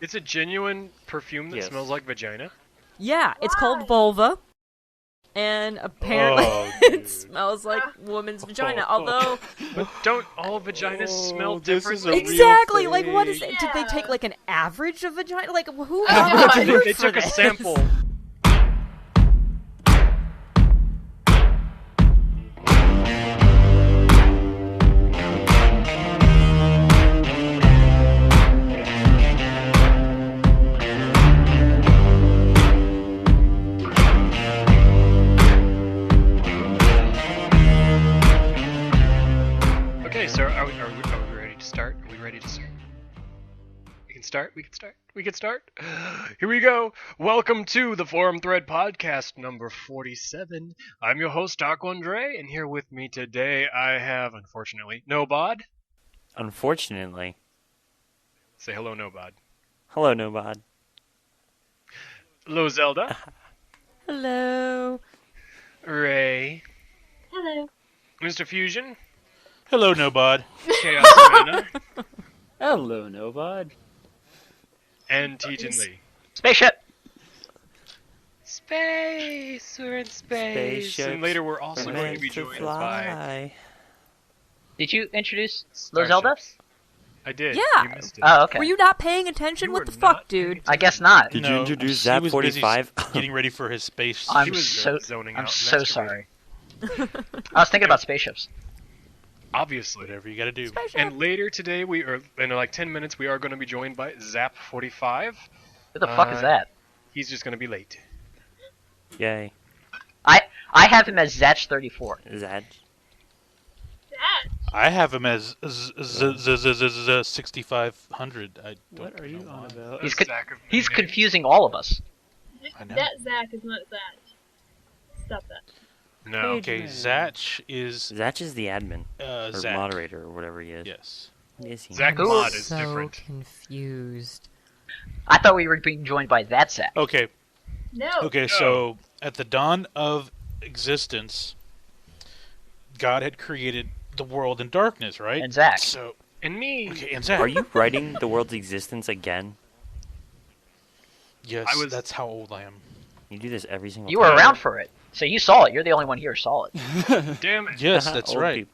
It's a genuine perfume that Yes. smells like vagina. Yeah, it's called Vulva, and apparently Oh, it dude. smells like woman's vagina. Although But don't all vaginas smell this is a differently? real exactly, like what is thing. it? Did they take like an average of vagina? Like who? Oh, got no. approved They for took a this? sample. Okay, so are we ready to start? Are we ready to start? We can start? We can start? We can start? Here we go! Welcome to the Forum Thread Podcast number 47. I'm your host, Taco Andre, and here with me today I have, unfortunately, Nobod. Unfortunately. Say hello, Nobod. Hello, Nobod. Hello, Zelda. Hello. Ray. Hello. Mr. Fusion. Hello, Nobod. Chaos Arena. Hello, Nobod. And Tejan Lee. Spaceship. Space! We're in space! Spaceships And later we're also We're going to meant be to joined by fly. Did you introduce Lil Zelda? starships. I did. Yeah. You missed it. Oh, okay. Were you not paying attention? You What were the not fuck, dude? I guess not. Did you No, introduce he Zap was busy 45? getting ready for his space. I'm He was so zoning I'm out, so masturbating. sorry. I was thinking about spaceships. Obviously. Whatever you gotta do. Spaceship. And later today, we are in like 10 minutes, we are going to be joined by Zap45. Who the fuck is that? He's just going to be late. Yay. I have him as Zatch34. Zad. I have him as 6500. I don't What are you know on why. about? He's A sack of He's mayonnaise. confusing all of us. I know. That Zach is not Zach. Stop that. No. Okay, Zatch is Zatch is the admin. Or Zach. moderator, or whatever he is. Yes. Yes, he Zach Who Mod is is so different. confused. I thought we were being joined by that Zach. Okay. No. Okay. So at the dawn of existence, God had created the world in darkness, right? And Zach. So And me. okay, and Zach. Are you writing the world's existence again? Yes. That's how old I am. You do this every single You time. were around for it, so you saw it. You're the only one here who saw it. Damn it. Yes, that's Old right.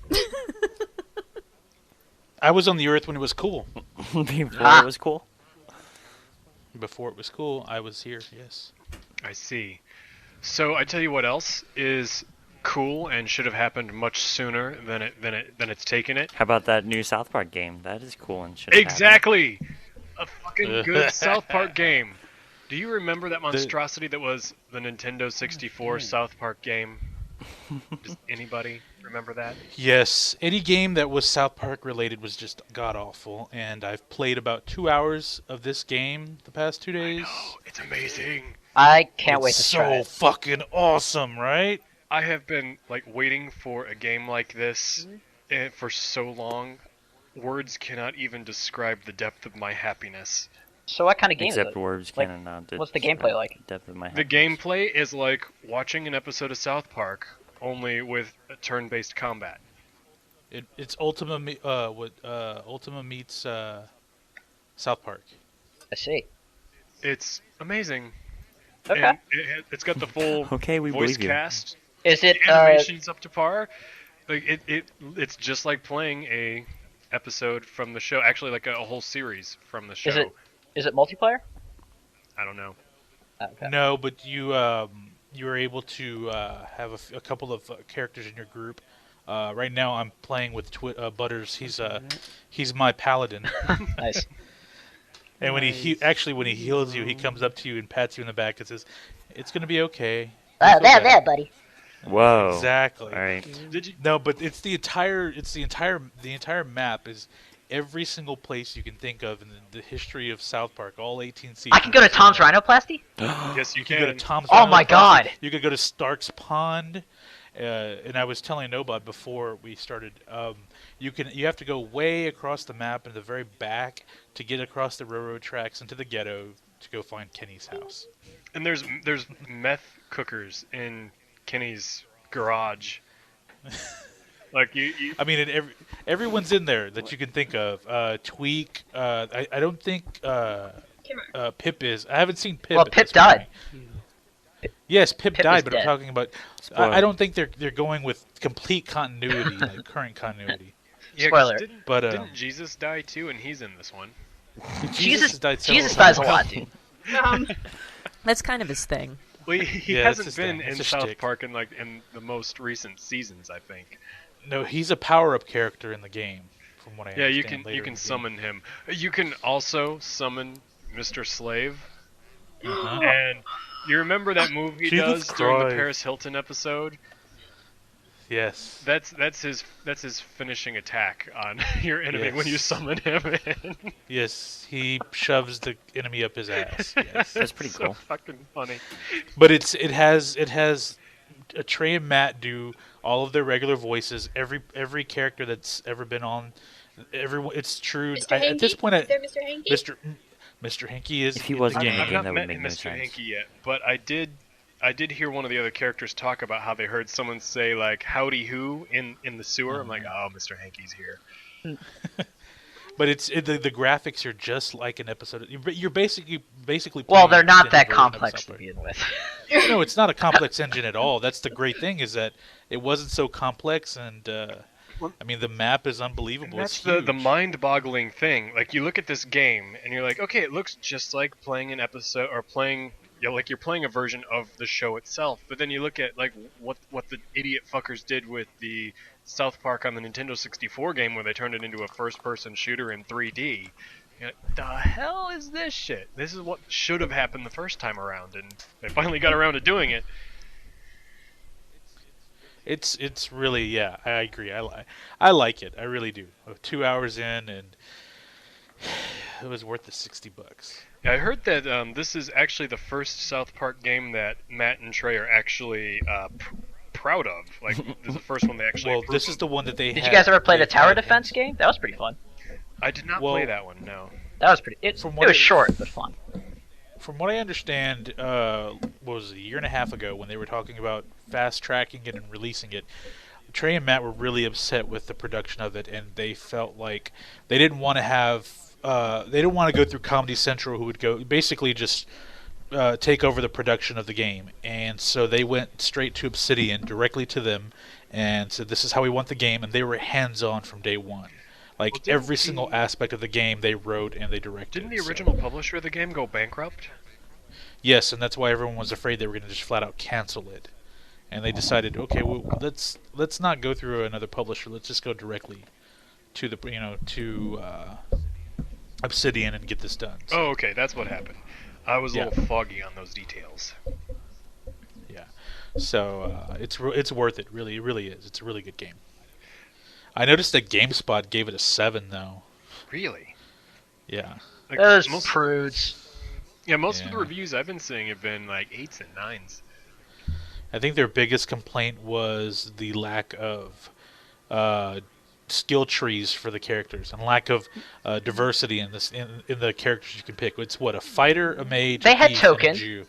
people. I was on the Earth when it was cool. Before Ah. it was cool. Before it was cool, I was here. Yes. I see. So I tell you what else is cool and should have happened much sooner than it's taken it. How about that new South Park game? That is cool and should have Exactly. A fucking good South Park game. Do you remember that monstrosity that was the Nintendo 64 South Park game? Does anybody remember that? Yes, any game that was South Park related was just god awful, and I've played about 2 hours of this game the past 2 days. Oh, it's amazing. I can't wait It's to so try it. fucking awesome, right? I have been like waiting for a game like this for so long. Words cannot even describe the depth of my happiness. So what kind of game Except is it? words Like, cannot. what's the gameplay like? Depth of my The happiness. gameplay is like watching an episode of South Park, only with a turn-based combat. It's Ultima meets South Park. I see. It's amazing. Okay. And it's got the full Okay, we voice believe you. cast. Is it The animation's up to par. Like it's just like playing a episode from the show. Actually, like a whole series from the show. is it multiplayer? I don't know. Okay. No, but you were able to have a couple of characters in your group. Right now, I'm playing with Butters. He's my paladin. Nice. And when he heals you, he comes up to you and pats you in the back and says, "It's gonna be okay." There, okay. there, buddy. Whoa. Exactly. All right. Did you? No, but it's the entire map is every single place you can think of in the history of South Park, all 18 seasons. I can go to Tom's Rhinoplasty? Yes, you You can go to can. Tom's. Oh my Rhinoplasty. God. You could go to Stark's Pond. And I was telling Nobot before we started, you have to go way across the map in the very back to get across the railroad tracks into the ghetto to go find Kenny's house. And there's meth cookers in Kenny's garage. Like you I mean, everyone's in there that you can think of. Tweak. I don't think Kimmer. Pip is. I haven't seen Pip. Well, at Pip this died. point. Yes, Pip Pip died, is but dead. I'm talking about. Spoiler. I don't think they're going with complete continuity, like current continuity. yeah, 'cause Spoiler. But didn't Jesus die too, and he's in this one? Jesus died several Jesus dies a times. lot, dude. That's kind of his thing. Well, he Yeah, that's hasn't his been thing. in It's a South shtick. Park in the most recent seasons, I think. No, he's a power-up character in the game, from what I Yeah, understand. you can later in the game. summon him. You can also summon Mr. Slave. Uh-huh. And you remember that move he Jesus does during the Christ. Paris Hilton episode? Yes. That's his finishing attack on your enemy when you Yes. summon him in. Yes, he shoves the enemy up his ass. Yes. That's pretty so cool. fucking funny. But it has Trey and Matt do all of their regular voices. Every character that's ever been on, everyone. It's true. Mr. At this Hanky? point, Is there Mr. Hanky? Mr. Hanky is. If he in wasn't the in the I've game, not that met would make no Mr. sense. Hanky yet, but I did hear one of the other characters talk about how they heard someone say like "Howdy who" in the sewer. I'm like, oh, Mr. Hanky's here. But the graphics are just like an episode. You're basically Well, playing they're an not that extended version of complex South to Park. begin with. No, it's not a complex engine at all. That's the great thing is that it wasn't so complex, and I mean the map is unbelievable. And that's It's the huge. mind-boggling thing. Like you look at this game and you're like, okay, it looks just like playing an episode or playing, like you're playing a version of the show itself. But then you look at like what the idiot fuckers did with the South Park on the Nintendo 64 game, where they turned it into a first-person shooter in 3D. You're like, the hell is this shit? This is what should have happened the first time around, and they finally got around to doing it. It's really, yeah, I agree. I like it. I really do. 2 hours in, and it was worth the $60. Yeah, I heard that this is actually the first South Park game that Matt and Trey are actually proud of. Like, this is the first one they actually. Well, approve this is of. the one that they. Did you guys ever play the they've tower had defense hands- game? That was pretty fun. I did not Well- play that one. No. That was pretty. It From was what short but fun. From what I understand, what was it, a year and a half ago when they were talking about fast tracking it and releasing it, Trey and Matt were really upset with the production of it, and they felt like they didn't want to have, they didn't want to go through Comedy Central, who would go basically just take over the production of the game, and so they went straight to Obsidian, directly to them, and said, "This is how we want the game," and they were hands-on from day one. Like Well, didn't every single the- athe of the game, they wrote and they directed. Didn't the so- original publisher of the game go bankrupt? Yes, and that's why everyone was afraid they were going to just flat out cancel it. And they decided, okay, well, let's not go through another publisher. Let's just go directly to the to Obsidian and get this done. So, Oh, okay, that's what happened. I was a Yeah. little foggy on those details. yeah. So it's worth it. Really, it really is. It's a really good game. I noticed that GameSpot gave it a 7 though. Really? Yeah. Like, Those most, prudes. most of the Yeah. reviews I've been seeing have been like 8s and 9s. I think their biggest complaint was the lack of skill trees for the characters and lack of diversity in this in the characters you can pick. It's what, a fighter, a mage. They a had thief, and a token. Jew.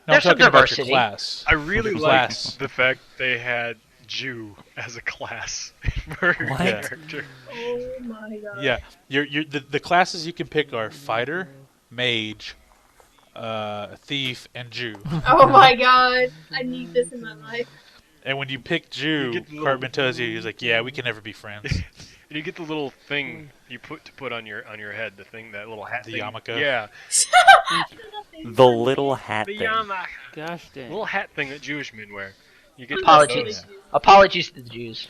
No, There's I'm some talking about your diversity. class. I really Your liked class. the fact they had Jew as a class for your What? character. Oh my god. Yeah, the classes you can pick are fighter, mage, thief, and Jew. Oh my god. I need this in my life. And when you pick Jew, You get the little- Cartman tells you, he's like, "Yeah, we can never be friends." And you get the little thing you put on your head, the thing, that little hat The thing. yarmulke? Yeah, The little hat the thing. yarmulke. Gosh dang. Little hat thing that Jewish men wear. You get Apologies. those. Apologies to the Jews.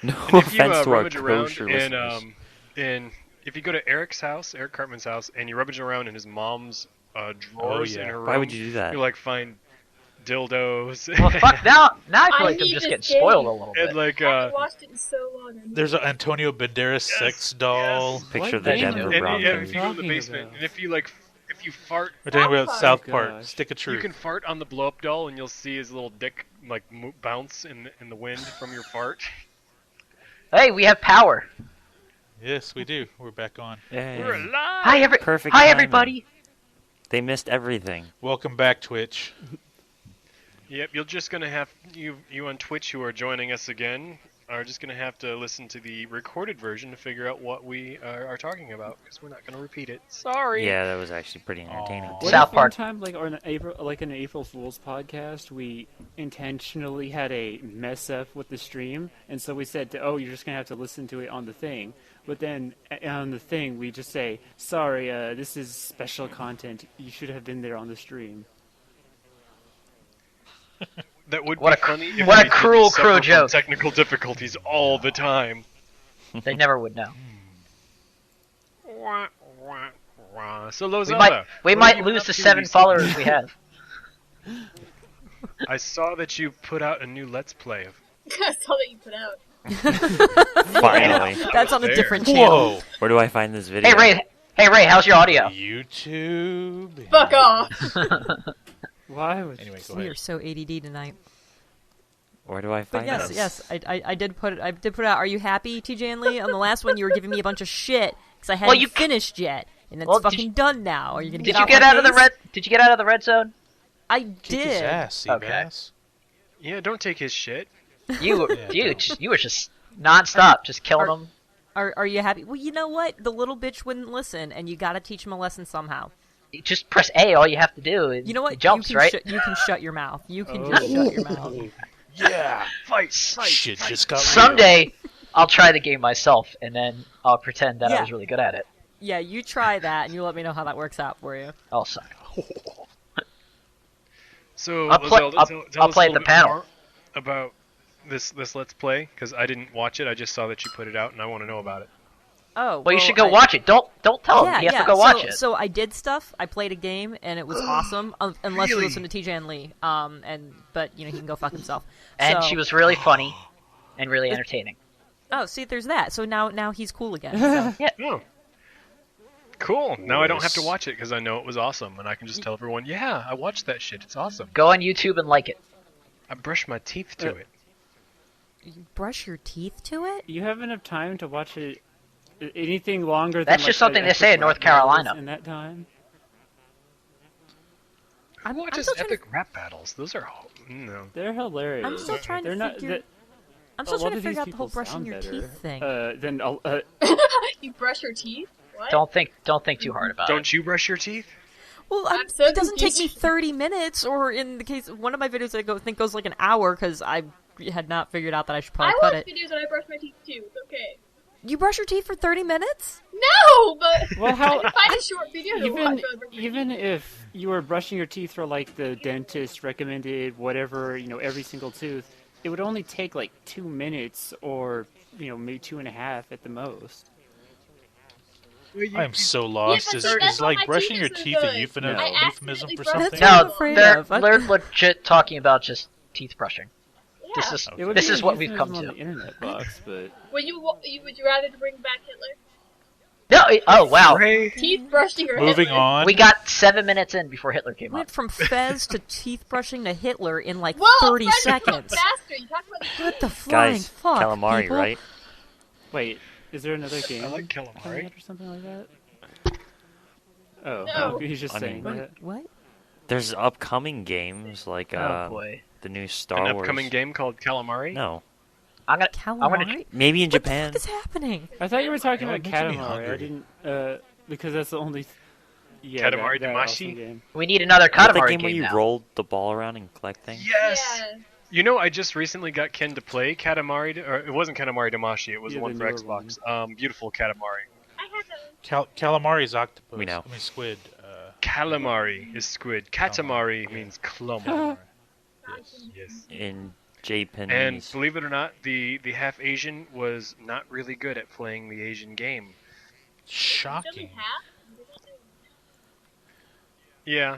No And if you offense to our rummage around kosher in, listeners. if you go to Eric's house, Eric Cartman's house, and you rummage around in his mom's drawers yeah. in her room, Why would you do that? you like find dildos. Well, fuck now I feel I like I'm need just this getting game. spoiled a little and bit. like I haven't watched it in so long. I need There's it. an Antonio Banderas sex doll. yes. Picture of What? the Thank Denver you. And Broncos. if you go in the Talking basement, about? and if you fart, We're talking about South South Park. Park. Gosh. Stick of truth. you can fart on the blow up doll, and you'll see his little dick like bounce in the wind from your fart. Hey, we have power. Yes, we do. We're back on. Yay. We're alive. Perfect Hi timing. everybody. They missed everything. Welcome back, Twitch. Yep, you're just gonna have you on Twitch who are joining us again are just gonna have to listen to the recorded version to figure out what we are talking about because we're not gonna repeat it. Sorry. Yeah, that was actually pretty entertaining. Aw. too. What South if one Park. time, like on an April Fool's podcast, we intentionally had a mess up with the stream, and so we said, "Oh, you're just gonna have to listen to it on the thing." But then on the thing, we just say, "Sorry, this is special content. You should have been there on the stream." That would What be a cr- funny. If what a we didn't cruel suffer from joke. Technical difficulties all the time. They never would know. Wah, wah, wah. So Lozella, We what might have you been lose up the to 7 recently? followers we have. I saw that you put out a new Let's Play. That's all that you put out. Finally. That's on a there. different channel. Whoa! Where do I find this video? Hey Ray, how's your audio? YouTube. Fuck off. Why would Anyway, go We ahead. are so ADD tonight. Where do I But find yes, this? yes, I did put it. I did put it out. Are you happy, TJ and Lee? On the last one, you were giving me a bunch of shit because I hadn't you- finished yet, and it's Well, did fucking you- done now. Are you gonna Did get you off get my out of the case? red? Did you get out of the red zone? I Kick did. his ass, Okay. Seabass. Yeah, don't take his shit. You Yeah. you were just nonstop, just killing Are- them. Are you happy? Well, you know what? The little bitch wouldn't listen, and you gotta teach him a lesson somehow. Just press A. All you have to do. And You know what? He jumps, you can right? you can shut your mouth. You can Oh. just shut your mouth. Yeah, fight. Shit just got real. Someday, I'll try the game myself, and then I'll pretend that I Yeah. was really good at it. Yeah, you try that, and you let me know how that works out for you. I'll suck. So I'll play- Lozelle, I'll- tell I'll us play a at little the bit panel. more about this Let's Play because I didn't watch it. I just saw that you put it out, and I want to know about it. Oh, Well, you should go watch it. Don't tell him. You have to go watch it. So I did stuff. I played a game, and it was awesome. Unless you Really? listen to TJ and Lee. But he can go fuck himself. And So- she was really funny and really entertaining. Oh, see, there's that. So now he's cool again. So. Oh. Cool. Now I don't have to Nice. watch it because I know it was awesome, and I can just tell everyone, yeah, I watched that shit. It's awesome. Go on YouTube and like it. I brushed my teeth to it. You brush your teeth to it? You have enough time to watch it anything longer than That's just something they say in North Carolina. in that time? I watch still trying to- epic rap battles. Those are no. They're hilarious. I'm still trying to They're not. figure. that- I'm a still lot trying to of these figure out the whole people brushing sound your better, teeth thing. Than You brush your teeth? What? Don't think too hard about it. Don't you brush your teeth? Well, I'm so it doesn't take me confused. 30 minutes, or in the case of one of my videos, I think goes like an hour because I had not figured out that I should I probably cut watch it. videos when I brush my teeth too. It's okay. You brush your teeth for 30 minutes? No, but Well, how- I can find a short video to watch. even while I brush my teeth. even if you were brushing your teeth for like the dentist recommended whatever, every single tooth, it would only take like 2 minutes or maybe 2.5 at the most. I am so lost. but Is, see, that's is why like my brushing teeth your are so teeth a good. euphemism, I euphemism accidentally for brushed something? That's what I'm No, afraid they're of. they're legit talking about just teeth brushing. Yeah. This is It would this be is a what we've come euphemism on to. the internet box, but Would you rather bring back Hitler? No, oh wow, Ray. Teeth brushing or Moving Hitler? on. we got 7 minutes in before Hitler came Went up. from Fez to teeth brushing to Hitler in like Whoa, 30 Fred, you talk seconds. faster. You talk about the What the flying Guys, fuck, calamari, people? right? wait, is there another game? I like coming calamari. out or something like that? Oh, No. he's just I saying mean- that. What? There's upcoming games like Oh boy, the new Star An Wars. upcoming game called Calamari. No, I'm gonna Calamari? maybe in What Japan. the fuck is happening? I thought you were talking That about makes me Katamari. I hungry. didn't, because that's the only. Yeah, Katamari that Damacy? awesome game. we need another Is that the Katamari game where game you now. rolled the ball around and collect things? Yes. Yeah. You know, I just recently got Ken to play Katamari, or it wasn't Katamari Damacy. It was Yeah, the one the for newer Xbox. Beautiful Katamari. I have a Calamari's octopus. We know. I mean squid. Calamari is squid. Katamari means calamari. Yes. In Japanese. And believe it or not, the half Asian was not really good at playing the Asian game. Shocking. Yeah,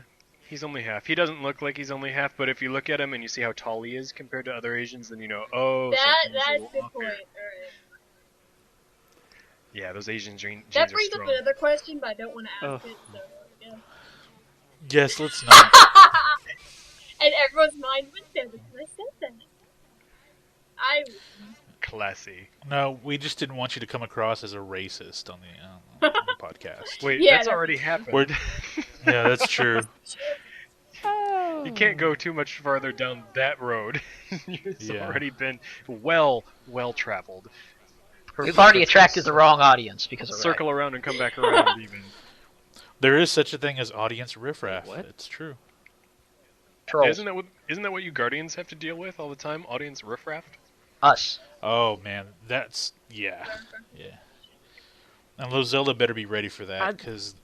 he's only half. He doesn't look like he's only half, but if you look at him and you see how tall he is compared to other Asians, then you know, oh, That something's a that's a little good off point. here. Alright. Yeah, those Asian genes That are brings up strong. another question, but I don't want to ask Oh. it. So yeah. Yes, let's not. And everyone's mind went there because I said that. I Classy. No, we just didn't want you to come across as a racist on the podcast. Wait, Yeah, that's that- already happened. We're- Yeah, that's true. You You can't go too much farther down that road. It's Yeah. already been well traveled. We've already attracted the wrong audience because of Circle around and come back around even. There is such a thing as audience riffraff. What? It's true. trolls. Isn't that what you Guardians have to deal with all the time? Audience riffraff? Us. Oh man, that's yeah. And Zelda better be ready for that because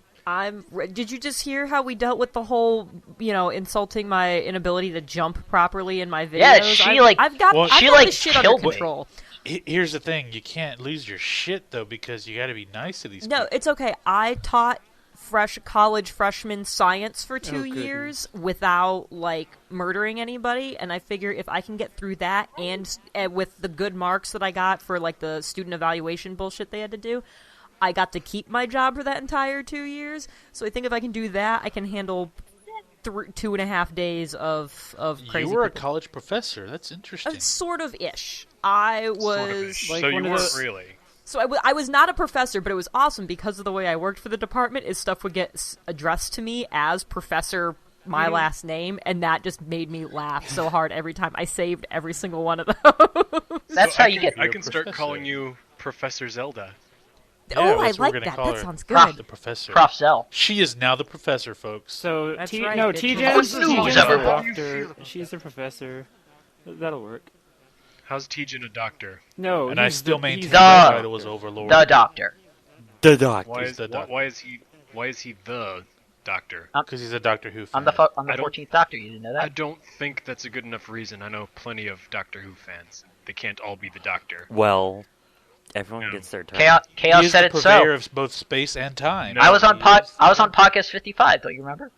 Did you just hear how we dealt with the whole, insulting my inability to jump properly in my videos? Yeah, she I've got this shit under killed me. control. here's the thing: you can't lose your shit though because you got to be nice to these people. No, it's okay. I taught college freshman science for 2 goodness. years without murdering anybody, and I figure if I can get through that and with the good marks that I got for the student evaluation bullshit they had to do, I got to keep my job for that entire 2 years. So I think if I can do that, I can handle 2.5 days of crazy. You were a people. college professor. That's interesting. Sort of ish. I was Sort of ish. like So you one of weren't those- really. So I was not a professor, but it was awesome because of the way I worked for the department. Is stuff would get addressed to me as Professor, my last name, and that just made me laugh so hard every time. I saved every single one of those. That's So how you get. I can start professor. calling you Professor Zelda. Yeah, Oh, I that's what we're like gonna that. call That her. sounds Prof. good. The professor. Prof. Zell. She is now the professor, folks. So That's T- right, no, bitch. T-Jen's Who knows, the everyone? doctor. She's the professor. That'll work. How's Tejan a doctor? No, And I he's still the, maintain he's the- my title was Overlord. The doctor. The doctor. Why He's is the doctor. why is he the doctor? Because he's a Doctor Who fan. I'm the I don't- 14th Doctor. You didn't know I that? don't think that's a good enough reason. I know plenty of Doctor Who fans. They can't all be the Doctor. Well, everyone No. gets their turn. Chaos, He Chaos is said the it purveyor so. of both space and time. No. I was on He is- podcast 55. Don't you remember?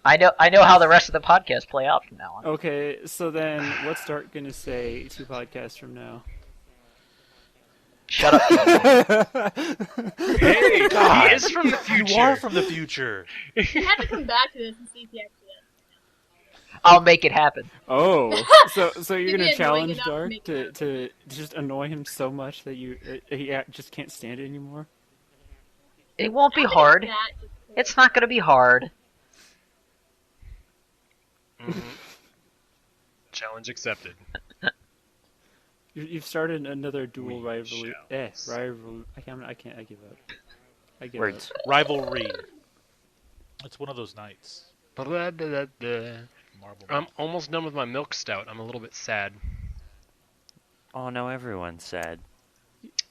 I know how the rest of the podcasts play out from now on. Okay, so then what's Dart gonna say 2 podcasts from now? Shut up. Hey, God. he is from the future. You are from the future. I have to come back to this and see if he actually is. I'll make it happen. Oh, so you're Give gonna me a challenge annoying enough to Dart make it to just annoy him so much that he just can't stand it anymore? It won't be I think hard. that is cool. It's not going to be hard. Mhm. Challenge accepted. You've started another dual We rivalry. shall Rival. I can't. I give up. I give Words. up. Rivalry. It's one of those nights. Blah, blah, blah, blah. Marble. I'm almost done with my milk stout. I'm a little bit sad. Oh no, everyone's sad.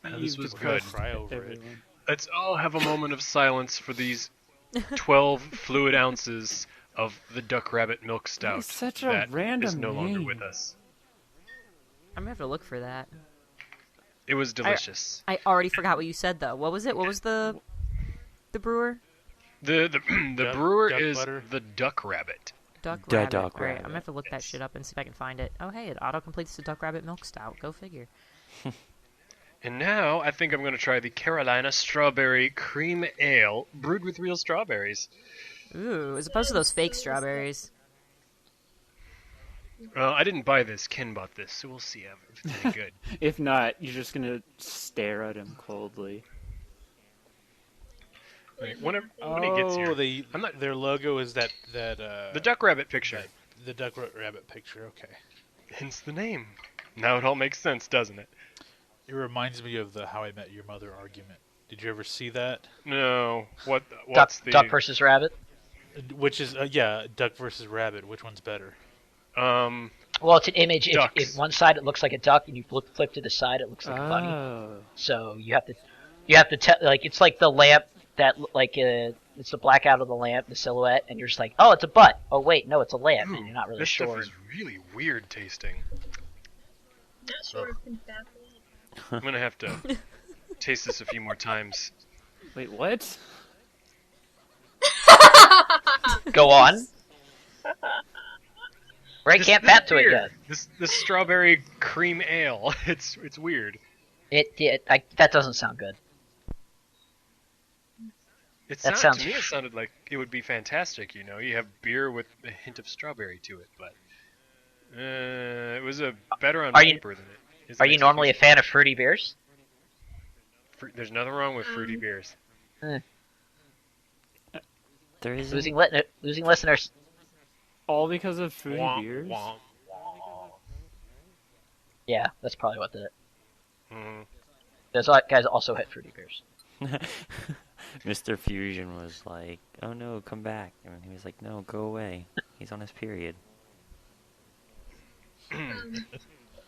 This was You've good. depressed Cry over it. everyone. Let's all have a moment of silence for these 12 fluid ounces of the Duck Rabbit milk stout That's such a that is random no longer name. with us. I'm gonna have to look for that. It was delicious. I already forgot what you said though. What was it? What was the brewer? The Duck- brewer duck is butter? the Duck Rabbit. Duck The Rabbit. Duck All right, I'm Rabbit. gonna have to look that shit up and see if I can find it. Oh hey, it auto completes the Duck Rabbit milk stout. Go figure. And now I think I'm going to try the Carolina Strawberry Cream Ale brewed with real strawberries. Ooh, as opposed to those fake strawberries. I didn't buy this. Ken bought this, so we'll see if it's any good. If not, you're just gonna stare at him coldly. Wait, when he gets here. I'm not- Their logo is that The Duck Rabbit picture. the Duck Rabbit picture. Okay. Hence the name. Now it all makes sense, doesn't it? It reminds me of the How I Met Your Mother argument. Did you ever see that? No. What's the... Duck versus rabbit. Which is Duck versus Rabbit. Which one's better? Well, it's an image. Ducks. If one side it looks like a duck, and you flip to the side, it looks like a bunny. Oh. So you have to tell, like, it's like the lamp that it's the blackout of the lamp, the silhouette, and you're just like, oh, it's a butt. Oh wait, no, it's a lamp, and you're not really this sure. stuff is really weird tasting. Not sure if it's fascinating. I'm going to have to taste this a few more times. Wait, what? Go on. Ray This- can't this pat is to it weird. yet. This strawberry cream ale. It's weird. That doesn't sound good. That sounds- To me, it sounded like it would be fantastic. You know, you have beer with a hint of strawberry to it, but it was better on Are you- paper than it is. Are you normally a fan of fruity beers? There's nothing wrong with fruity beers. There isn't. Losing listeners. all because of fruity Womp, beers? womp. Yeah, that's probably what did it. Mhm. Those guys also hit fruity beers. Mr. Fusion was like, "Oh no, come back," and he was like, "No, go away. He's on his period."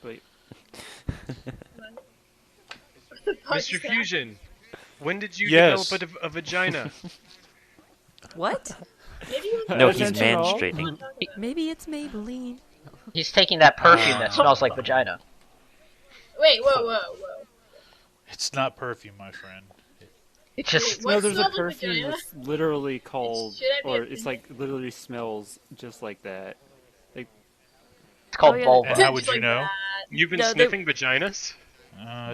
Wait, Mr. Fusion, when did you Yes. develop a vagina? What? Maybe you No, he's Attention all. menstruating. Maybe it's Maybelline. He's taking that perfume that smells like vagina. Wait, whoa. It's not perfume, my friend. It just What no, there's a smells like perfume vagina? that's literally called, Should I be or offended? it's like literally smells just like that. it's called Oh, yeah. vulva. And how would Just you like know? that. You've been No, they- sniffing vaginas?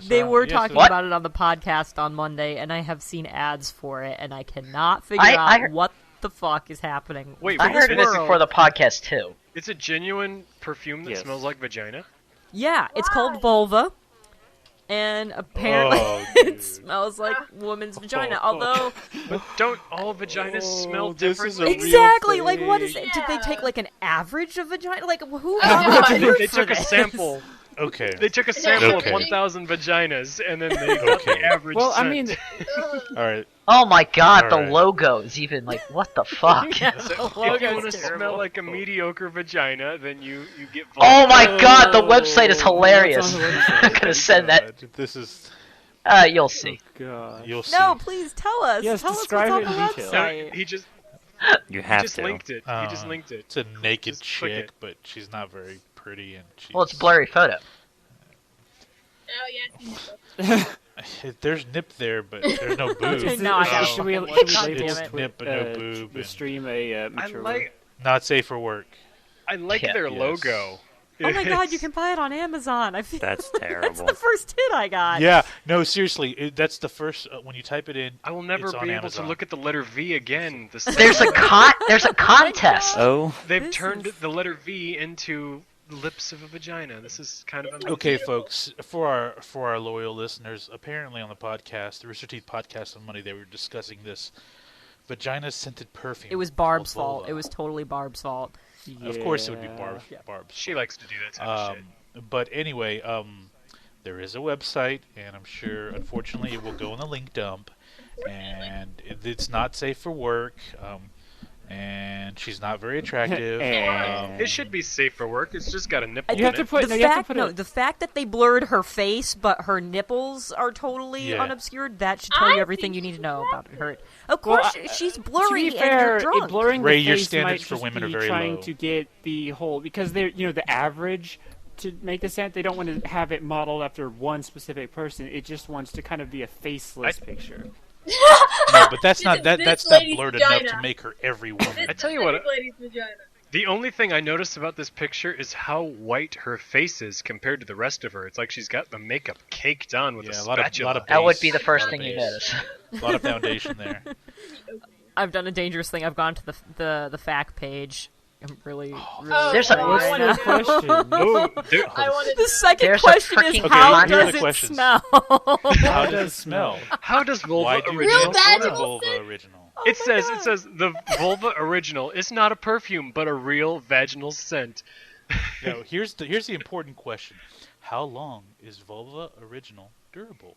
They were yes, talking What? about it on the podcast on Monday, and I have seen ads for it, and I cannot figure I out heard- what the fuck is happening. Wait, I wait, heard it's, this before the podcast too. it's a genuine perfume that Yes. smells like vagina? Yeah, it's called Vulva, and apparently Oh, it dude. smells like woman's vagina. Although But don't all vaginas smell this different? is a real exactly, like, what is thing. it? Did they take Yeah. like an average of vagina? Like, who? Oh, is God. They for took a this? sample. Okay. They took a sample Okay. of 1,000 vaginas, and then they got Okay. the average Well, I scent. mean, Ugh. All right. Oh my god, All the right. logo is even like, what the fuck? Yeah, So the if you logo's want to terrible. smell like a mediocre vagina, then you get Oh Vulva. my god, the website is Oh, hilarious. what's on the website? I'm gonna send that. God, this is. You'll see. God. You'll see. No, please tell us. Yes, tell us describe what's it on in the detail. No, website. he just You he have just to. linked it. He just linked it. It's a naked Just click chick, it. but she's not very pretty, and she's. Well, it's a blurry photo. Oh yeah. There's nip there, but there's no boob. Okay, no, I got should we, it. should we God label damn it. It's nip but no uh, boob. the and stream a I mature like not safe for work. their Yes. logo. Oh my god, you It's- can buy it on Amazon. I feel That's like that's terrible. the first hit I got. Yeah, no, seriously, that's the first when you type it in. I will never it's on be able Amazon. to look at the letter V again. There's a contest. Oh, They've This turned is- the letter V into the lips of a vagina. This is kind of amazing. Okay, folks, for our loyal listeners, apparently on the podcast, the Rooster Teeth podcast on Monday, they were discussing this vagina scented perfume. It was Barb's called fault. Vulva. It was totally Barb's fault. Of course, it would be Yeah. Barb's. She likes to do that type of shit. But anyway, there is a website, and I'm sure, unfortunately, it will go in the link dump, and it's not safe for work, and she's not very attractive. And- It should be safe for work. It's just got a nipple You have in to it. put. The no, you have to fact, put no, it. the fact that they blurred her face, but her nipples are totally Yeah. unobscured, that should tell you I everything think you need to know she's about her. Of Well, course, she's blurry to be and fair, you're drunk. blurring Ray, the your face standards might for just women are be very trying low. to get the whole because they're the average to make the scent. They don't want to have it modeled after one specific person. It just wants to kind of be a faceless picture. No, but that's This not is that. this That's not lady's blurred enough to vagina. make her every woman. I tell you what, This lady's vagina. the only thing I noticed about this picture is how white her face is compared to the rest of her. It's like she's got the makeup caked on with Yeah, a a lot of- spatula. lot of That would base, be the lot first of thing you base. notice. A lot of foundation there. I've done a dangerous thing. I've gone to the fact page. I'm really, really Oh, There's a- I What's wanna the know. question? Oh, there- I wanted The to second There's a question is freaking how contest. does Here are the it questions. smell? How does it smell? how does Vulva Why do you original Real use bad smell? to- Vulva original? It my says God. the Vulva original is not a perfume, but a real vaginal scent. No, here's the important question: how long is Vulva original durable?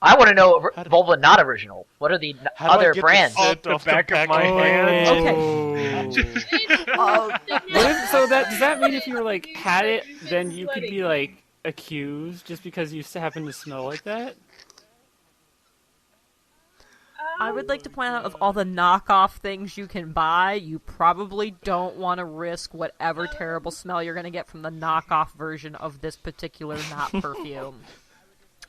I want to know How do- Vulva not original. What are the How do I other get the brands? Oh, scent the off back of my of hand. What if, so that does that mean if you were like had it, then you could be like accused just because you happen to smell like that? I would like to point out of all the knockoff things you can buy, you probably don't want to risk whatever terrible smell you're going to get from the knockoff version of this particular not perfume.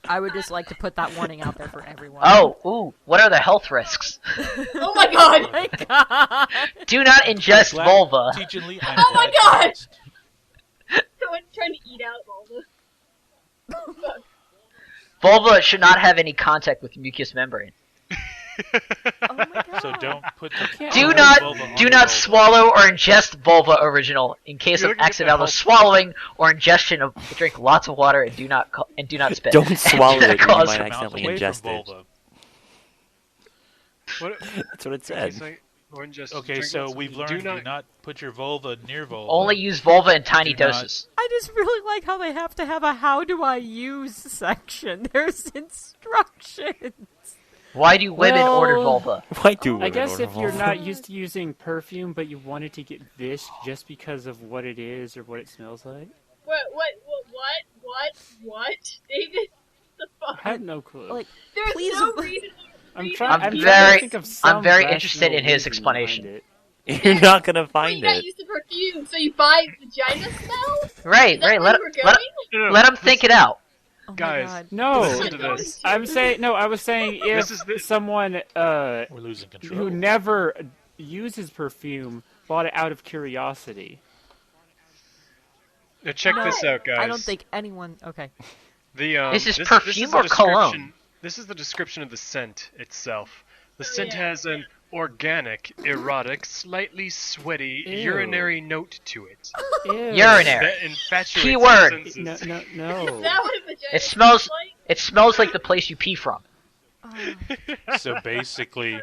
I would just like to put that warning out there for everyone. Oh, ooh, what are the health risks? Oh my god! my god! Do not ingest Glad- vulva. Teach and Lee, I'm Oh my glad you God! asked. Someone trying to eat out vulva. Vulva should not have any contact with mucous membrane. Oh my god! So don't put the can't- Do Oh, not vulva on do your not vulva. swallow or ingest vulva original. In case You're of looking at the accidental health- swallowing or ingestion of, drink lots of water and do not spit. Don't swallow Do not it, you cause- might Mouth accidentally away from ingest it. vulva. What? That's what it Okay, said. so Or just Okay, drink so lots of- we've learned do not put your vulva near vulva. Only use vulva in tiny Do not- doses. I just really like how they have to have a "How do I use" section. There's instructions. Why do women Well, order vulva? Why do I women guess order if you're vulva? not used to using perfume, but you wanted to get this just because of what it is or what it smells like. What? David? The fuck? I have no clue. Like, There's please- no reason. I'm reason trying. to I'm be trying very- to think of some I'm very rational interested in his reason explanation. behind You're not gonna Well, find you gotta it. use the perfume, so you buy vagina smell? Right, Is that right. where Let we're let, going? No, let him think it out. Oh my Guys, God. it. No, Listen to this. I'm saying no. I was saying if This is the- someone We're losing control. who never uses perfume bought it out of curiosity. Now check this out, guys. I don't think anyone. Okay. The This is this perfume the or description- cologne? This is the description of the scent itself. The scent has an organic, erotic, slightly sweaty, Ew. urinary note to it Ew. Urinary. that infatuates Keyword. the senses. No, Is no. that what a vagina It smells. like? It smells like the place you pee from. So basically,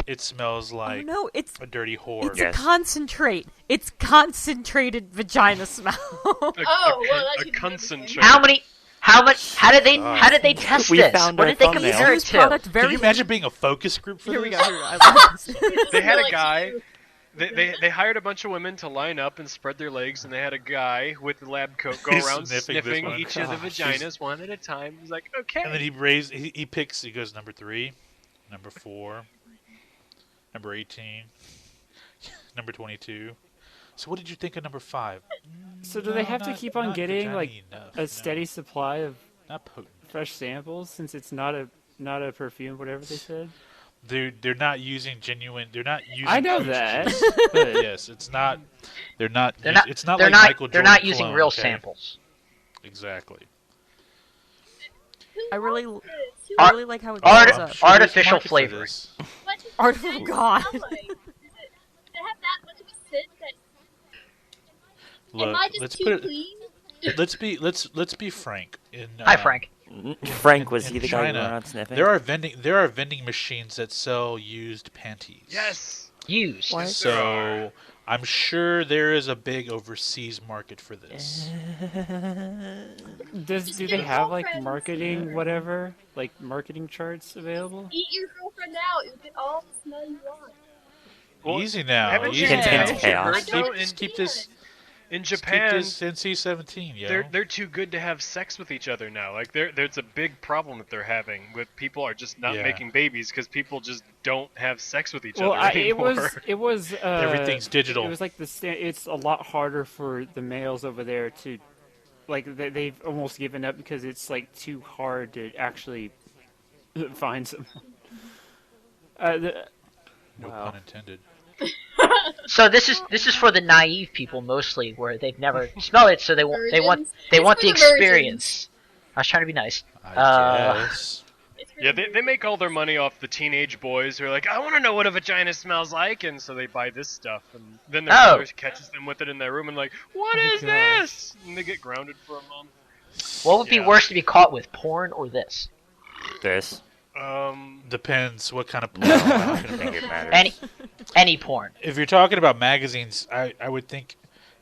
it smells Oh like no, it's a dirty whore. it's Yes. a concentrate. It's concentrated vagina smell. Oh, well, that a should be concentrate. How many? How much? How did they test We this? found What our did they thumbnail. compare it Use to? product Can very. you imagine being a focus group for Here this? we go. Here we go. I love this. They had Smell a like guy. you. They hired a bunch of women to line up and spread their legs, and they had a guy with the lab coat go He's around sniffing this sniffing one. each of the Gosh. vaginas one at a time. He's like, okay. And then he picks. He goes number 3, number 4, number 18, number 22. So what did you think of number 5? So do they have to keep on getting like a steady enough. supply of Not potent. fresh samples since it's not a perfume, whatever they said? They're not using genuine. They're not using. I know cooch that, juice. but Yes, it's not. They're not. They're not. It's not they're like not. Michael They're Jordan not using cologne, real okay? samples. Exactly. I really, Who I really like how it Art- goes I'm up. sure there's a Artificial market for flavoring. this. What does Art- vagina oh, God. smell like? Does it have that much of a scent that... Look, Am I just let's too put it. clean? Let's be frank. Hi, Frank. Frank, was in he the guy who went China, around sniffing? there are vending machines that sell used panties. Yes. Used. What? So I'm sure there is a big overseas market for this. do they get have like girlfriends. marketing whatever, like marketing charts available? Eat your girlfriend out. You'll get all the smell you want. Well, Easy now. haven't Easy you- Hint, now. hint, haven't you chaos. heard, though, Just Keep this. in Keep Japan, this NC-17, yo. they're too good to have sex with each other now. Like there's a big problem that they're having with people are just not Yeah. making babies because people just don't have sex with each Well, other it anymore. was. Everything's digital. It was like it's a lot harder for the males over there to, like they've almost given up because it's like too hard to actually find someone. No Wow. pun intended. So this is for the naive people mostly, where they've never smelled it, so they want Virgins? they It's want for the the virgins. experience. I was trying to be nice. I guess. It's for Yeah, the- they make all their money off the teenage boys who are like, I want to know what a vagina smells like, and so they buy this stuff, and then their Oh. mother catches them with it in their room and like, what is gosh. this? And they get grounded for a month. What would be Yeah. worse to be caught with, porn or this? This. Depends what kind of. No, I don't think it matters. Any porn. If you're talking about magazines, I would think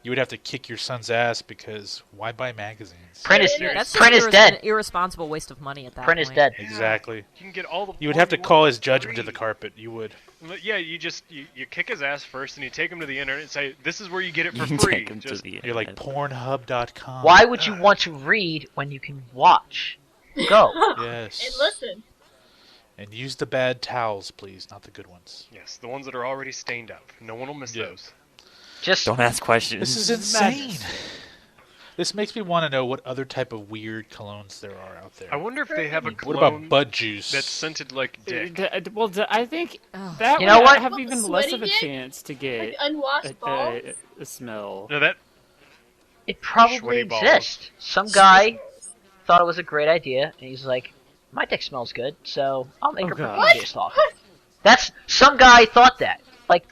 you would have to kick your son's ass because why buy magazines? Print is Yeah, That's print just is dead. an irresponsible waste of money at that Print point. is dead. Exactly. You can get all the. You would porn have to want call for his judgment to the free. carpet. You would. Yeah, you kick his ass first, and you take him to the internet and say, "This is where you get it for You free." take him to Just the You're like internet. Pornhub.com. Why would you want to read when you can watch? Go. Yes. And listen. And use the bad towels, please, not the good ones. yes, the ones that are already stained out. No one will miss Yeah. those. Just Don't ask questions. This is insane. This makes me want to know what other type of weird colognes there are out there. I wonder if they have a What cologne about Bud Juice? that's scented like dick. I think that You know would what? have even less of a Sweaty dick? chance to Like get unwashed balls. a smell. No, that it probably Sweaty balls. exists. Some guy thought it was a great idea, and he's like, "My dick smells good, so I'll make Oh, a God. perfume based off." That's some guy thought that. Like,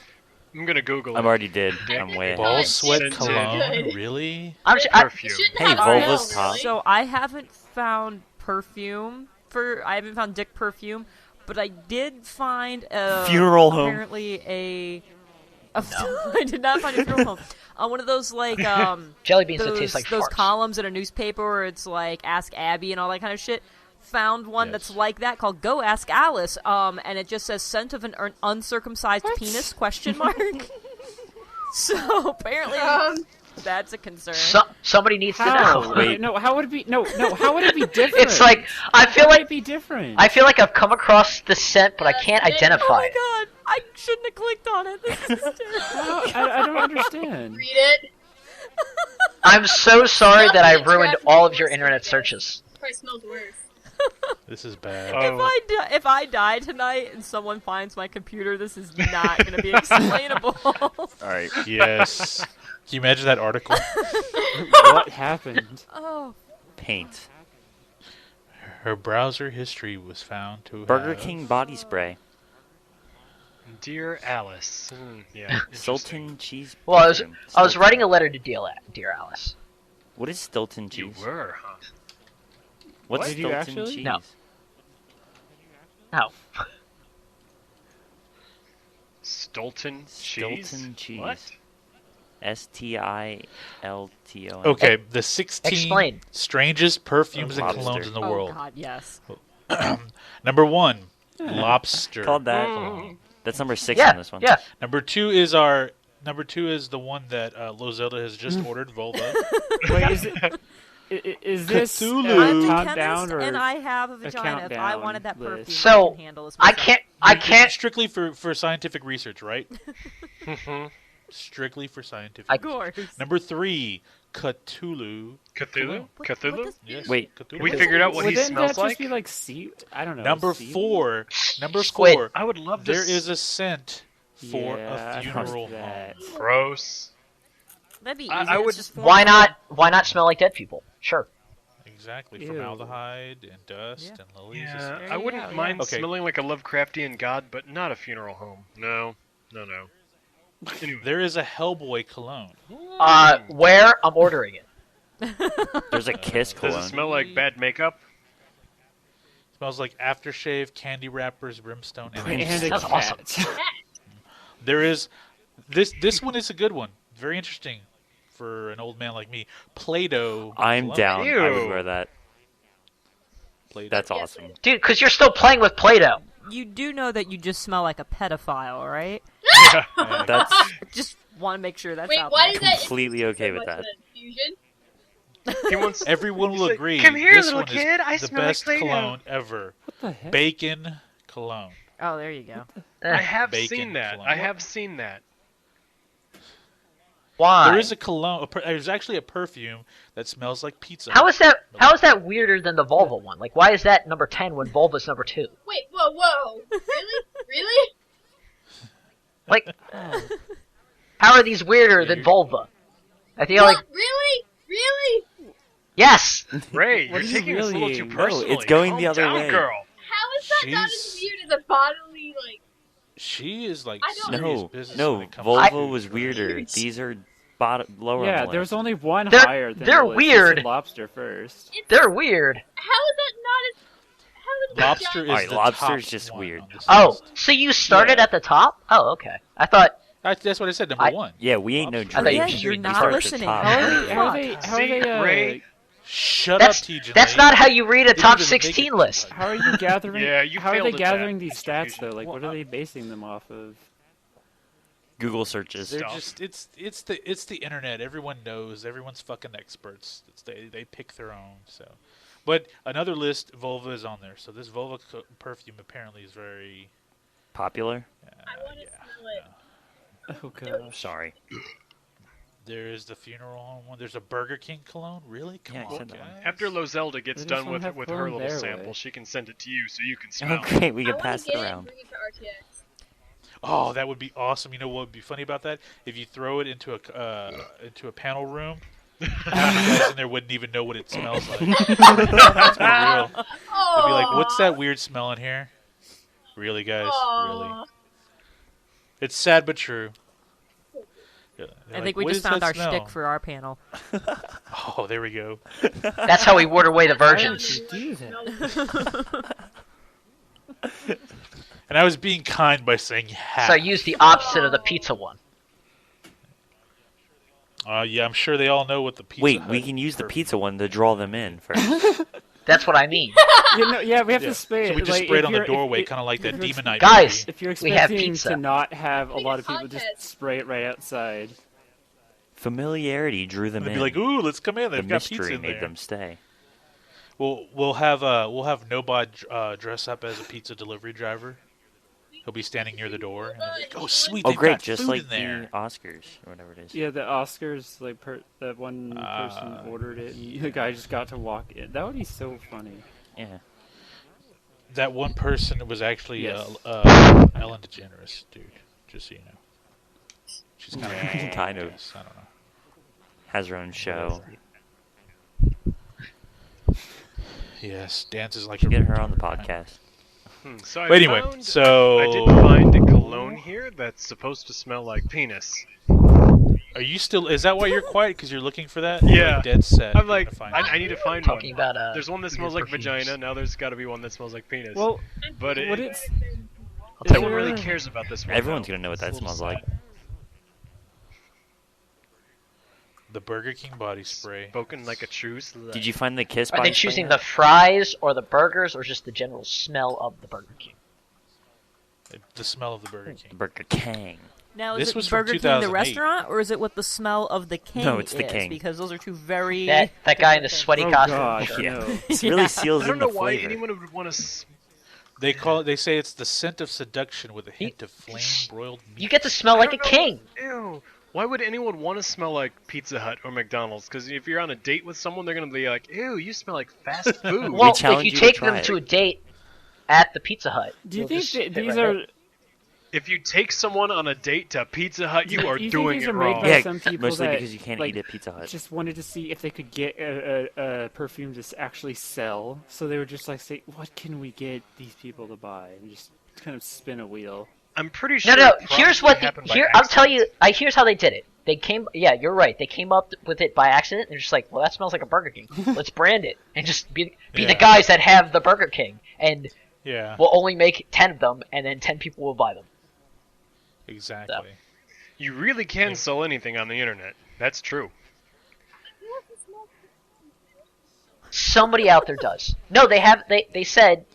I'm gonna Google I it. already did. I'm way Ball ahead. sweat Scented. cologne? Really? I'm just, I, Perfume. Shouldn't Hey, have a Vulva's smell, top. really. So I haven't found perfume I haven't found dick perfume, But I did find Funeral home. apparently I did not find a funeral home. One of those like Jelly beans that taste like those farts. columns in a newspaper where it's like Ask Abby and all that kind of shit. Found one that's like that called Go Ask Alice. And it just says scent of an uncircumcised penis ? So apparently that's a concern. Somebody needs to How? know. Wait. No, how would it be? No, how would it be different? It's like I feel How would like it be different? I feel like I've come across the scent, but I can't Oh identify my it. god! I shouldn't have clicked on it. This is terrible. I don't understand. Read it. I'm so sorry that I ruined Traffic all of your was internet like searches. Probably smells worse. This is bad. Oh. If I die tonight and someone finds my computer, this is not going to be explainable. All right. Yes. Can you imagine that article? What happened? Oh, Paint. Her browser history was found to Burger have... King body spray. Dear Alice. Yeah. interesting. Stilton cheese. Well, I was Stilton. writing a letter to Dear Alice. What is Stilton You cheese? were, huh? What's Did you Stilton actually? cheese? No. No. Stilton cheese? Stilton cheese. What? Stilton. Okay, the 16 Explain. strangest perfumes and Lobster. colognes in the oh world. God, yes. Number 1, lobster. Called that. That's number 6 Yeah, on this one. yeah. Number 2 is the one that Lozelda has just ordered, Vulva. Wait, is this Cthulhu. I'm a top chemist down or and I have a vagina. If I countdown wanted that perfume, list? So, I can handle this I myself. can't. Strictly for scientific research, right? Strictly for scientific. I- Of course. Number 3, Cthulhu. Cthulhu? What Cthulhu? does- Yes, Wait. Cthulhu. We figured out what he Wouldn't smells that like? just be like sea? I don't know. Number seaweed? 4. Number Squid. 4. I would love to There is a scent for Yeah, a I funeral trust that. home. Gross. That'd be easy. I It's would- just Why formula. not smell like dead people? Sure. Exactly, Ew. formaldehyde and dust Yeah. and lilies. Yeah, There I you wouldn't go, mind yeah. Okay. smelling like a Lovecraftian god, but not a funeral home. No. Anyway. There is a Hellboy cologne. Where? I'm ordering it. There's a kiss Does cologne. it smell like bad makeup? Smells like aftershave, candy wrappers, brimstone, and And a That's cat. awesome. there is this one is a good one. Very interesting for an old man like me. Play-Doh. I'm cologne. down. I would Ew. wear that. Play-Doh. That's Yes, awesome. Dude, because you're still playing with Play-Doh. You do know that you just smell like a pedophile, right? Yeah. That's Just want to make sure that's Wait, out why there. is that completely okay with so much that. of an infusion? He wants. Everyone He's will like, agree. "Come here, this little one kid, I is the smell like best Play-Doh." cologne ever. What the heck? Bacon cologne. Oh, there you go. I have Bacon seen that. cologne. I have seen that. Why? There is a cologne. There's actually a perfume that smells like pizza. How is that? How is that weirder than the Vulva one? Like, why is that number 10 when Vulva's number 2? Wait, whoa. Really? Really? Like, how are these weirder than Vulva? I feel like, Really? Really? yes. Ray, What you're are you taking this a little really- too No, personally. it's going Calm the other down, way. girl. How is that not as She's- weird as a bodily, like... She is like I don't- serious No, business no. when it comes Volvo to was weirder. These are lower. Yeah, on the there's list. only one They're- higher than they're the list. You weird. said lobster first. They're weird. How is that not as... How is Lobster is Alright, the lobster's top just one weird. on this Oh, list. so you started Yeah. at the top? Oh, okay. I thought, That's what I said. Number I- 1. Yeah, we ain't no Lobster. I thought you Drake. just you're read not start at the listening. top. How are Holy they? How are fuck. they? How are See, they? Ray- Shut that's up, TJ. that's not how you read a They top didn't even make 16 it. list. How are you gathering? Yeah, you How are failed they at gathering that, these Mr. stats Fusion. though? Like, what are they basing them off of? Google searches. They're Stuff. just it's the internet. Everyone knows. Everyone's fucking experts. They pick their own. So, but another list, Vulva is on there. So this Vulva perfume apparently is very. Popular? I want to yeah. smell it. Oh gosh. Sorry. There is the funeral home one. There's a Burger King cologne. Really? Come Yeah, I on, said that one. guys. After Lozelda gets They just done don't have with her cologne little their sample, way. she can send it to you so you can Oh, smell. great. We I can want pass to it get it and around. bring it to RTX. Oh, that would be awesome. You know what would be funny about that? If you throw it into a panel room, half the guys in there wouldn't even know what it smells like. That's for real. They'd be like, "What's that weird smell in here?" Really, guys? Really? Aw. It's sad but true. Yeah, they're I like, think we "What just is that found our smell?" shtick for our panel. Oh, there we go. That's how we ward away the Why would virgins. you do that? And I was being kind by saying half. So use the opposite of the pizza one. Yeah, I'm sure they all know what the pizza. Wait, Hut we can use the perfume- pizza one to draw them in first. That's what I mean. Yeah, we have Yeah. to spray it. So we just like, spray it if on the you're- doorway, if- kind of like that if you're- Demon Knight Guys, movie. If you're we have expecting pizza. to not have a Make lot a of people, just contest. spray it right outside. Familiarity drew them They'd in. be like, "Ooh, let's come in. the They've got pizza mystery in made there." them stay. We'll have Nobod dress up as a pizza delivery driver. He'll be standing near the door. And they'll be like, "Oh, sweet! Oh, they've great! got Just food like in there." the Oscars or whatever it is. Yeah, the Oscars, like that one person ordered it, and the guy just got to walk in. That would be so funny. Yeah. That one person was actually Yes. Ellen DeGeneres, dude. Just so you know, she's kind of Kind of. I don't know. Has her own show. Yes, dances like Should a get her on the podcast. So I But anyway, found, so I did find a cologne here that's supposed to smell like penis. Are you still? Is that why you're quiet? Because you're looking for that? Yeah. You're, like, dead set. I'm You're like, gonna find I it. need to find Talking one. about There's one that smells weird like perfumes. vagina. Now there's got to be one that smells like penis. Well, but what it's no is one really there- cares about this one. Everyone's though. gonna know what It's a that little smells like. sad. The Burger King body spray. Spoken like a true slut. Did you find the Kiss Are body they spray choosing yet? the fries or the burgers or just the general smell of the Burger King? The smell of the Burger King. Burger King? Now, This is was it from Burger King 2008. the restaurant, or is it what the smell of the king No, it's the is? king. Because those are two very... That guy in the sweaty Oh costume. gosh, Sure. Yeah. no. It really seals I don't in know the why flavor. anyone would want to. They call it. They say it's the scent of seduction with a hint of flame-broiled meat. You get to smell like a king. Ew. Why would anyone want to smell like Pizza Hut or McDonald's? Because if you're on a date with someone, they're gonna be like, "Ew, you smell like fast food." Well, if challenge you you to take try them it. to a date at the Pizza Hut, Do you you'll think just that fit these right are? in. if you take someone on a date to Pizza Hut, you are do you doing think these it are made wrong. by Yeah, some people mostly that, because you can't like, eat at Pizza Hut. just wanted to see if they could get a perfume to actually sell. So they were just like, say, what can we get these people to buy? And just kind of spin a wheel. I'm pretty No, sure. no. it Here's probably what the, happened by here. I'll tell accident. you. Here's how they did it. They came. Yeah, you're right. They came up with it by accident. They're just like, well, that smells like a Burger King. Let's brand it and just be Yeah. the guys that have the Burger King, and Yeah, we'll only make 10 of them, and then 10 people will buy them. exactly. You really can sell anything on the internet. That's true. Somebody out there does. No, they have. They said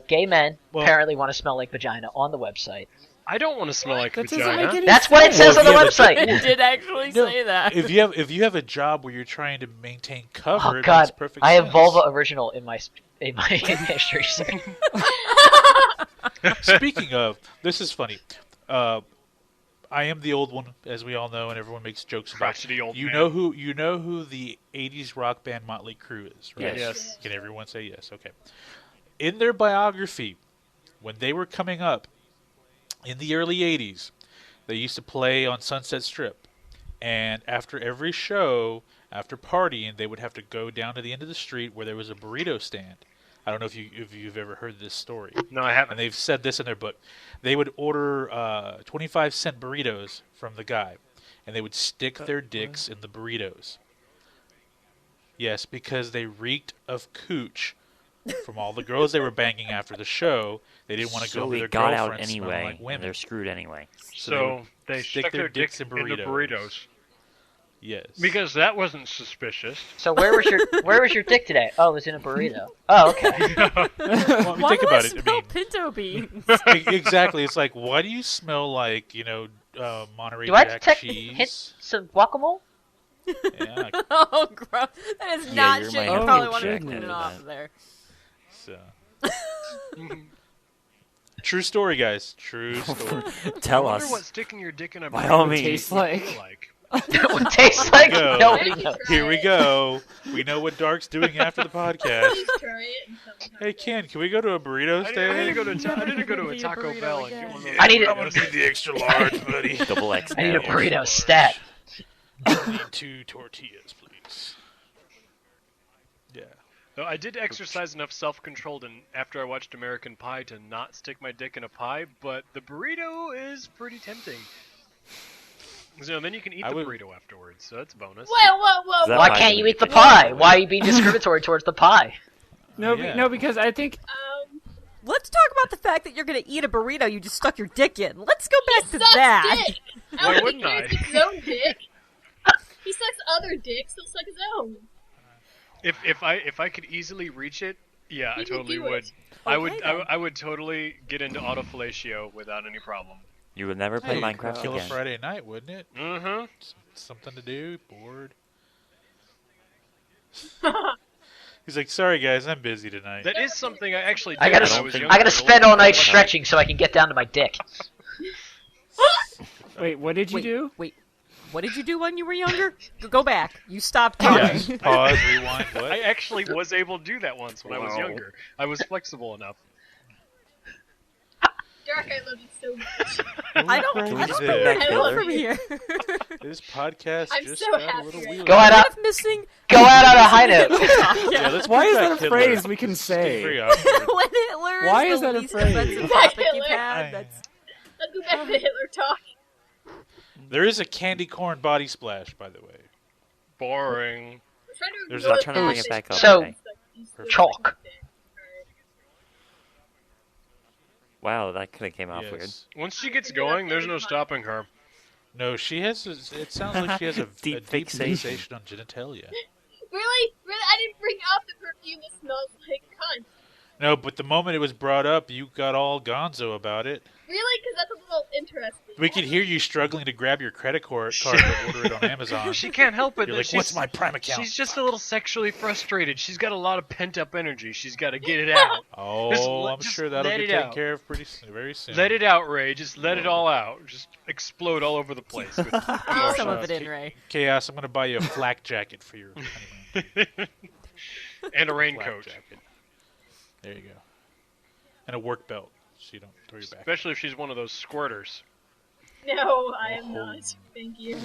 gay men Well- apparently want to smell like vagina on the website. I don't want to smell like That doesn't vagina. make any That's what it says Well, on the yeah, website. It did actually say that. If you have a job where you're trying to maintain cover, Oh it makes God, perfect I have sense. vulva original in my history. Speaking of, this is funny. I am the old one, as we all know, and everyone makes jokes about. Crotchety old You man. know who the '80s rock band Motley Crue is, right? Yes. Can everyone say yes? Okay. In their biography, when they were coming up in the early '80s, they used to play on Sunset Strip, and after every show, after partying, they would have to go down to the end of the street where there was a burrito stand. I don't know if you've ever heard this story. No, I And haven't. they've said this in their book. They would order 25-cent burritos from the guy, and they would stick their dicks in the burritos. Yes, because they reeked of cooch from all the girls they were banging after the show. They didn't want to go So with they their got out girlfriends smelling anyway. like and women. they're screwed anyway. So they stick stuck their their dicks dicks in in the burritos. burritos. Yes. Because that wasn't suspicious. So where was your dick today? Oh, it was in a burrito. Oh, okay. Well, I mean, Why think do about I it. I smell mean, pinto beans? exactly. It's like, why do you smell like Monterey Do I Jack detect cheese? hit some guacamole? Yeah. Oh, gross. That is Yeah, not you're shit my you probably own want to chick clean it with off that. there. So. True story, guys. True story. Tell I wonder us. what sticking your dick in a By burrito all would means. Tastes feel like. It would taste like go. nobody knows. Here we go. We know what Dark's doing after the podcast. Please try it and tell me how Hey, Ken, can we go to a burrito I stand? need to go to I need to go to a Be a Taco burrito Bell and again. get one of those. I need it. I'm gonna need the extra large, buddy. Double X. I need a burrito stat. I need 2 tortillas, please. Yeah. No, I did exercise enough self-control after I watched American Pie to not stick my dick in a pie, but the burrito is pretty tempting. So then you can eat I the would- burrito afterwards, so that's a bonus. Whoa. That Why pie's can't gonna you be eat the pretty pie? good. Why are you being discriminatory towards the pie? No, Yeah. no, because I think Let's talk about the fact that you're gonna eat a burrito you just stuck your dick in. Let's go back to Sucks that. dick. Why I don't wouldn't think I? he his own dick. He sucks other dicks. He'll suck his own. If I could easily reach it, yeah, I You will totally do would. it. I Okay, would. then. I would totally get into autofellatio without any problem. You would never play Hey, Minecraft kill a again. Friday night, wouldn't it? Mm-hmm. Something to do. Bored. He's like, sorry guys, I'm busy tonight. That is something I actually did I gotta, when I don't was think- younger. I gotta spend all night stretching so I can get down to my dick. Wait, what did you do? Wait, what did you do when you were younger? Go back. You stopped Yes. talking. Pause, rewind, what? I actually was able to do that once when I was Wow. younger. I was flexible enough. Dark, I love you so much. I don't. Can we I just don't bring think back I love Hitler? from here. This podcast I'm just so got happy a little right weird. Go out Kind on, of missing. go out on a high note. Yeah, let's Why bring is back that a Hitler. phrase we can It's say? very awkward. when Hitler Why is is the that a least phrase? offensive Back topic you've Hitler. had. That's Let's go back to Hitler talk. There is a candy corn body splash, by the way. Boring. I'm trying to There's ignore a- the trying to bring fact it back that up, So- okay. he's still Chalk. like Wow, that could have came off Yes. weird. Once she gets going, there's no stopping her. No, she has. It sounds like she has a Deep a deep fixation. fixation on genitalia. Really? Really? I didn't bring up the perfume that smells like cunt. No, but the moment it was brought up, you got all gonzo about it. Really? Because that's a little interesting. We could hear you struggling to grab your credit card to order it on Amazon. She can't help it. You're like, She's- what's my Prime account? She's just a little sexually frustrated. She's got a lot of pent-up energy. She's got to get it out. Oh, I'm just sure that'll let get it taken out. care of pretty soon, very soon. Let it out, Ray. Just let it all out. Just explode all over the place. With keep some of it okay. in, Ray. Chaos, I'm going to buy you a flak jacket for your honeymoon. and a Flak raincoat. jacket. There you go. And a work belt, so you don't throw your back. Especially if she's one of those squirters. No, I am Oh. not. Thank you.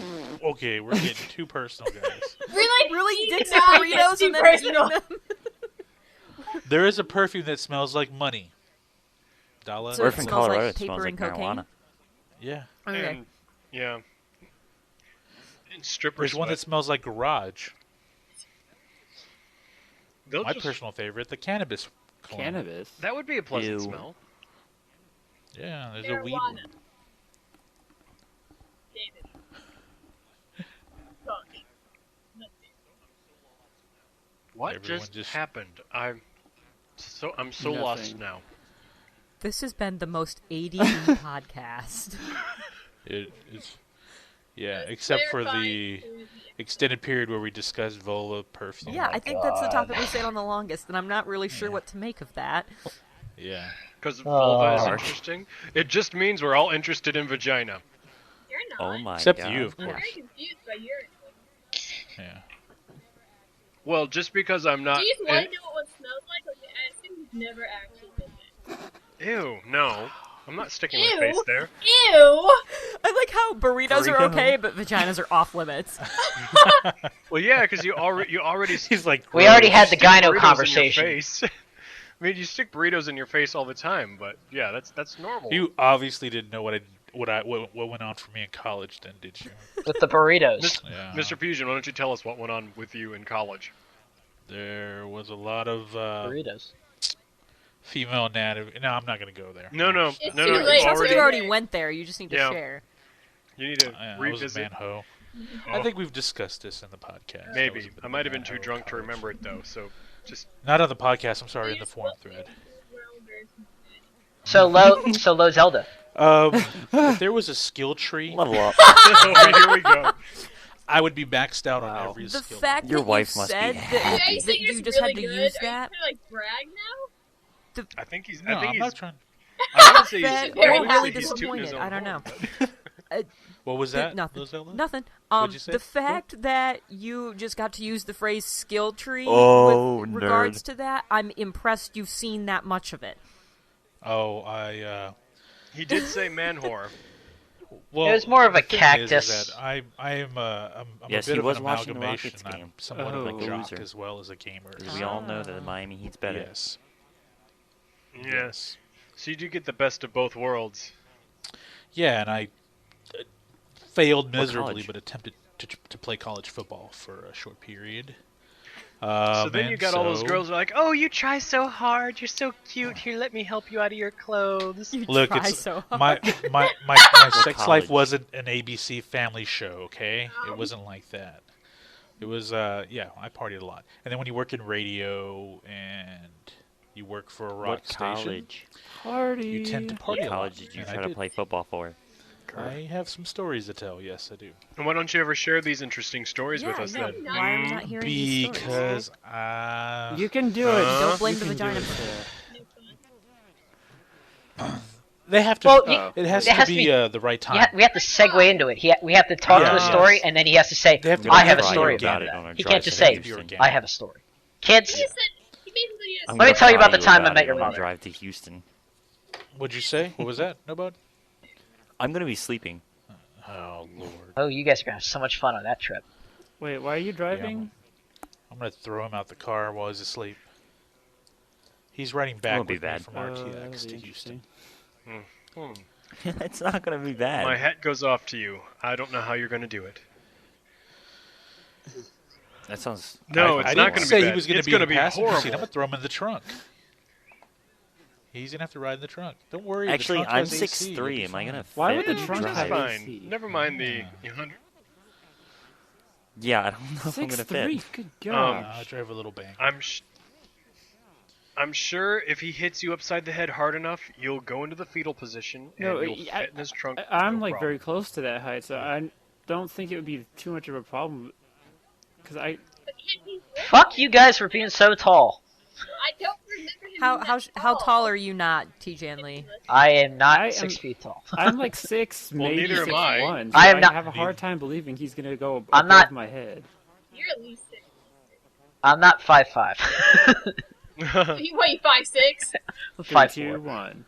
Okay, we're getting too personal, guys. Really? Really, dicks Nah, and it's burritos too and then eating personal. them. There is a perfume that smells like money. Dala? So Or it if in smells like Colorado, it paper smells like and cocaine? marijuana. Yeah. Okay. And, yeah. And stripper There's one that sweat. smells like garage. They'll My just- personal favorite, the cannabis cologne. Cannabis. That would be a pleasant Ew. smell. Yeah, there's a weed Marijuana. one. David. Fuck. What Everyone just just- happened? I'm so lost Nothing. now. This has been the most ADD podcast. It's yeah, except for the extended period where we discussed Vulva perfume. Yeah, I think that's the topic we stayed on the longest, and I'm not really sure what to make of that. Yeah. Because vulva is Harsh. interesting. It just means we're all interested in vagina. You're not. Oh my Except god. you, of I'm course. very confused by your. Yeah. Well, just because I'm not. Do you just want to know what one smells like? Like, I assume you've never actually been there. Ew, no. I'm not sticking Ew. my face there. Ew! I like how burritos are Burrito. okay, but vaginas are off limits. Well, yeah, because you already He's like, We already had the stick burritos gyno in your conversation. face. I mean, you stick burritos in your face all the time, but yeah, that's normal. You obviously didn't know what went on for me in college, then, did you? With the burritos. Yeah. Mr. Fusion, why don't you tell us what went on with you in college? There was a lot of Burritos. female anatomy. No, I'm not gonna go there. No, no, It's no, too no. late. You Sounds like already, you already went there. You just need to Yeah. share. you need to I was a revisit. man ho. Oh, I think we've discussed this in the podcast. I was maybe. a bit I of might a have been man too ho in drunk to college. remember it though. So just Not on the podcast. I'm sorry, in the forum thread. So low Zelda. If there was a skill tree, Level up. here we go. I would be maxed out on Wow. every The skill. fact Your that wife you must be said happy. that, Are you that saying you you're just really had to good? use Are that. you trying to, like, brag now? I think he's. No, I think I'm he's. not trying. I want to say That he's. very I wanna really say he's tooting his disappointed. own I don't horn, but- What was that? Nothing. Lozella? Nothing. What'd you say? The fact that you just got to use the phrase skill tree Oh, with regards nerd. to that, I'm impressed you've seen that much of it. Oh, I. He did say man whore. Well, It was more of a the thing cactus. Is that I'm Yes, a bit he of was an watching the amalgamation. Rockets I'm game. somewhat of Oh. a jock Loser. as well as a gamer. We all know that Miami Heat's better. Yes. Yes. So you do get the best of both worlds. Yeah, and I failed What miserably, college? but attempted to play college football for a short period. So then you got all those girls who are like, "Oh, you try so hard. You're so cute. Here, let me help you out of your clothes." You Look, try it's so my hard. my sex college. life wasn't an ABC family show, okay? It wasn't like that. It was yeah, I partied a lot. And then when you work in radio and you work for a rock What station, college? Party. you tend to party What a lot. college did you And try I to did. play football for? I have some stories to tell. Yes, I do. And why don't you ever share these interesting stories with Yeah, us yeah. then? Why are we not hearing these stories? Because You can do it. Huh? Don't blame You the can do vagina it, for Sarah. they have to. Well, it has it to has to be be- the right time. we have to segue into it. We have to talk to Yeah. the story, Yes. and then he has to say, They have to "I have a try story about about it that." on a He drive can't just to say, Houston. "I have a story." Kids, He said he basically I'm Let me gonna tell you about tell the time I about met it your on a mother. drive to Houston. What'd you say? What was that? No, bud? I'm gonna be sleeping. Oh Lord. oh, you guys are gonna have so much fun on that trip. Wait, why are you driving? I'm gonna throw him out the car while he's asleep. He's riding Won't back be with me bad. from That'll RTX be to Houston. interesting. It's not gonna be bad. My hat goes off to you. I don't know how you're going to do it. That sounds. No, I it's didn't not going to say be he bad. was gonna It's be going in to the be passenger seat. I'm horrible. gonna throw him in the trunk. He's gonna have to ride in the trunk. Don't worry. the Actually, trunk I'm has AC. 6'3". You'll be Am I gonna fine. Why fit would the and trunk That's have drive? fine. AC? Never mind the Yeah. 100. Yeah, I don't know if I'm gonna 6'3". fit. Good I gosh. drive a little bank. I'm sure if he hits you upside the head hard enough, you'll go into the fetal position and No, you'll fit in his trunk. I'm no like problem. very close to that height, so I don't think it would be too much of a problem. Because I But can he lift Fuck you guys for being so tall. I don't remember him How being how that how tall are you not, TJ Lee? I am not I am- 6 feet tall. I'm like 6, Well, maybe neither am I. 6'1", so I am not- have a hard time believing he's gonna go I'm above not- my head. You're at least 6. I'm not 5'5". You what, you 5'6"? 3, 2, 5'4". 1.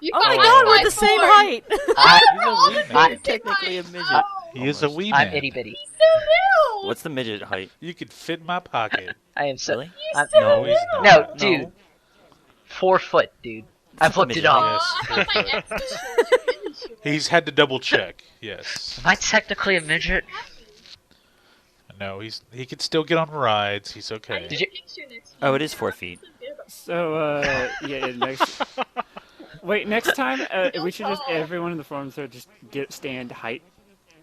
You Oh my 5'4". god, we're the same height! I, Technically a midget. He is a Almost. wee I'm man. itty bitty. He's so little! What's the midget height? You could fit in my pocket. I am so. Really? I'm, so No, he's little! not. no, dude. 4 foot, dude. I've looked it midget. up. Aw, I thought my ex was short. You're really short. He's had to double check. Yes. Am I technically a midget? No, he can still get on rides. He's I okay. need Did a you- picture next to Oh, you. it is 4 feet. So, yeah, next... Wait, next time, we should just, everyone in the forum thread just stand height,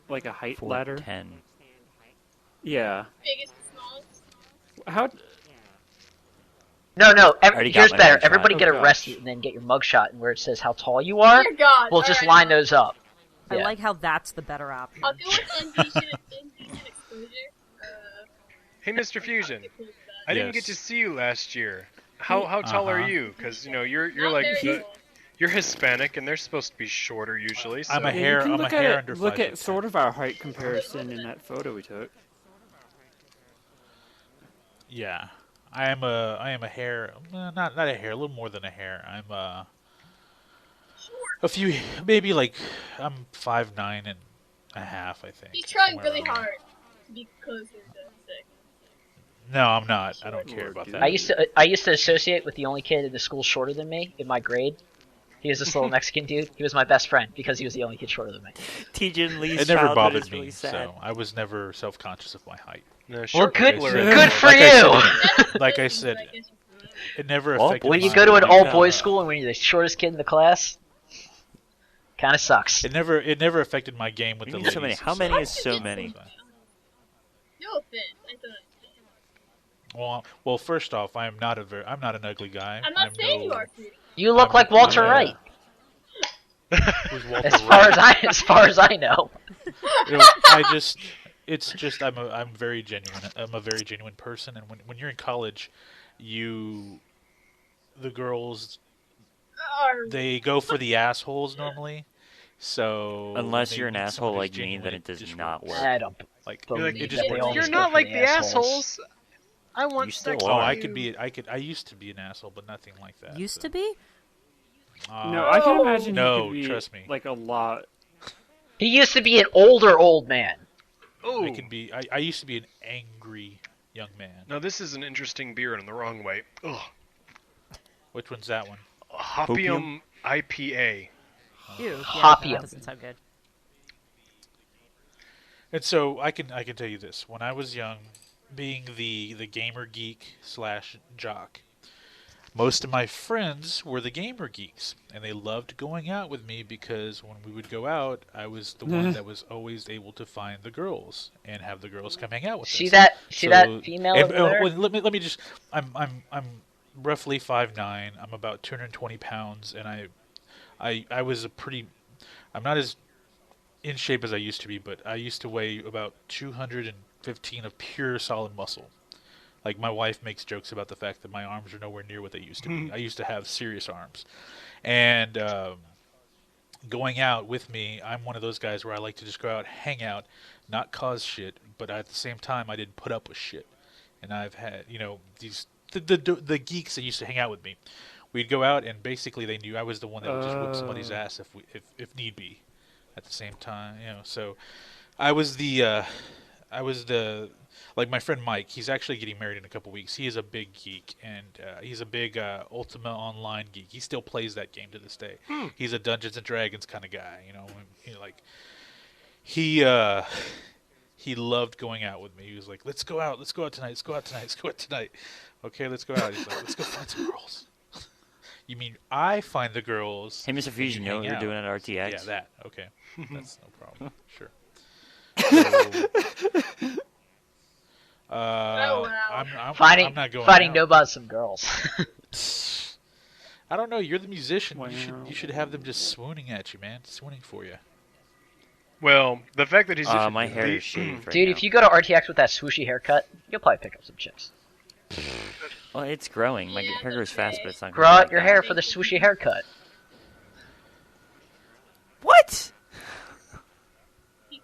like a height ladder. 4'10". Yeah. Biggest to smallest. How... No. Already got Here's my better. mugshot. Everybody Oh, get a gosh. rescue and then get your mugshot, and where it says how tall you are, Dear God. we'll just Alright, line those up. I Yeah. like how that's the better option. I'll go with indecent exposure. Hey, Mr. Fusion, Cool with that. I didn't get Yes. to see you last year. How tall are Uh-huh. you? Because you're Not like very the, tall. you're Hispanic and they're supposed to be shorter usually. So. I'm a Yeah, hair. you can I'm a look hair at under look 5'10". at sort of our height comparison in that photo we took. Yeah, I am a hair. Not a hair. A little more than a hair. I'm a few. Maybe like I'm 5'9" and a half. I think. He's trying somewhere really around hard to be closer to 6. there. No, I'm not. I don't care Lord, about dude. that. I used to associate with the only kid in the school shorter than me in my grade. He was this little Mexican dude. He was my best friend because he was the only kid shorter than me. TJ and Lee's It never childhood bothered is really me, sad. so I was never self-conscious of my height. No, Well, short good, people are Good good for Like I you. said, like I said, it never All affected. boys When you my- go to an Yeah. all-boys school and when you're the shortest kid in the class, kind of sucks. It never affected my game with We the need ladies. so many. How many is so many? No offense. I don't understand. Well, first off, I'm not an ugly guy. I'm not saying you are, Fruity. You look like Walter I'm, Wright, Who's Walter as far Wright? as I know. You know, it's just I'm very genuine. I'm a very genuine person, and when you're in college, the girls they go for the assholes normally. So Unless they you're an need asshole someone who's like me, then genuine it does just not works. work. I don't. Like You're like, believe it that just they works. always You're go not for like the the assholes. I want You still sex are. Oh, with I you. could be. I used to be an asshole, but nothing like that. Used so. to be? No, I can imagine No, he could be trust me. like a lot. He used to be an older old man. Oh, I can be. I used to be an angry young man. now this is an interesting beer in the wrong way. Ugh. Which one's that one? Hopium IPA. Ew. Yeah, Hopium. that doesn't sound good. And so I can tell you this: when I was young, being the gamer geek / jock. Most of my friends were the gamer geeks, and they loved going out with me because when we would go out, I was the one that was always able to find the girls and have the girls come hang out with See us. that So- female and- over there? well, let me just. I'm roughly 5'9". I'm about 220 pounds, and I was a pretty. I'm not as in shape as I used to be, but I used to weigh about 215 of pure solid muscle. Like, my wife makes jokes about the fact that my arms are nowhere near what they used to be. I used to have serious arms. And going out with me, I'm one of those guys where I like to just go out, hang out, not cause shit, but at the same time, I didn't put up with shit. And I've had, these the geeks that used to hang out with me. We'd go out, and basically they knew I was the one that would just whip somebody's ass if need be. At the same time, so I was the like my friend Mike. He's actually getting married in a couple weeks. He is a big geek, and he's a big Ultima Online geek. He still plays that game to this day. He's a Dungeons and Dragons kind of guy, he loved going out with me. He was like, let's go out tonight. Okay, let's go out. He's like, let's go find some girls. You mean I find the girls? Hey, Mr. and Fusion, you know what hang you're out? doing at RTX? Yeah, that. Okay, that's no problem. Sure. wow. I'm not going Finding out. Nobot some girls. I don't know. You're the musician. Wow. You should have them just swooning at you, man. Swooning for you. Well, the fact that he's My hair is shaved right Dude, now. if you go to RTX with that swooshy haircut, you'll probably pick up some chicks. Well, it's growing. My Yeah, hair grows fast, but it's not Grow growing out your back. hair for the swooshy haircut. What?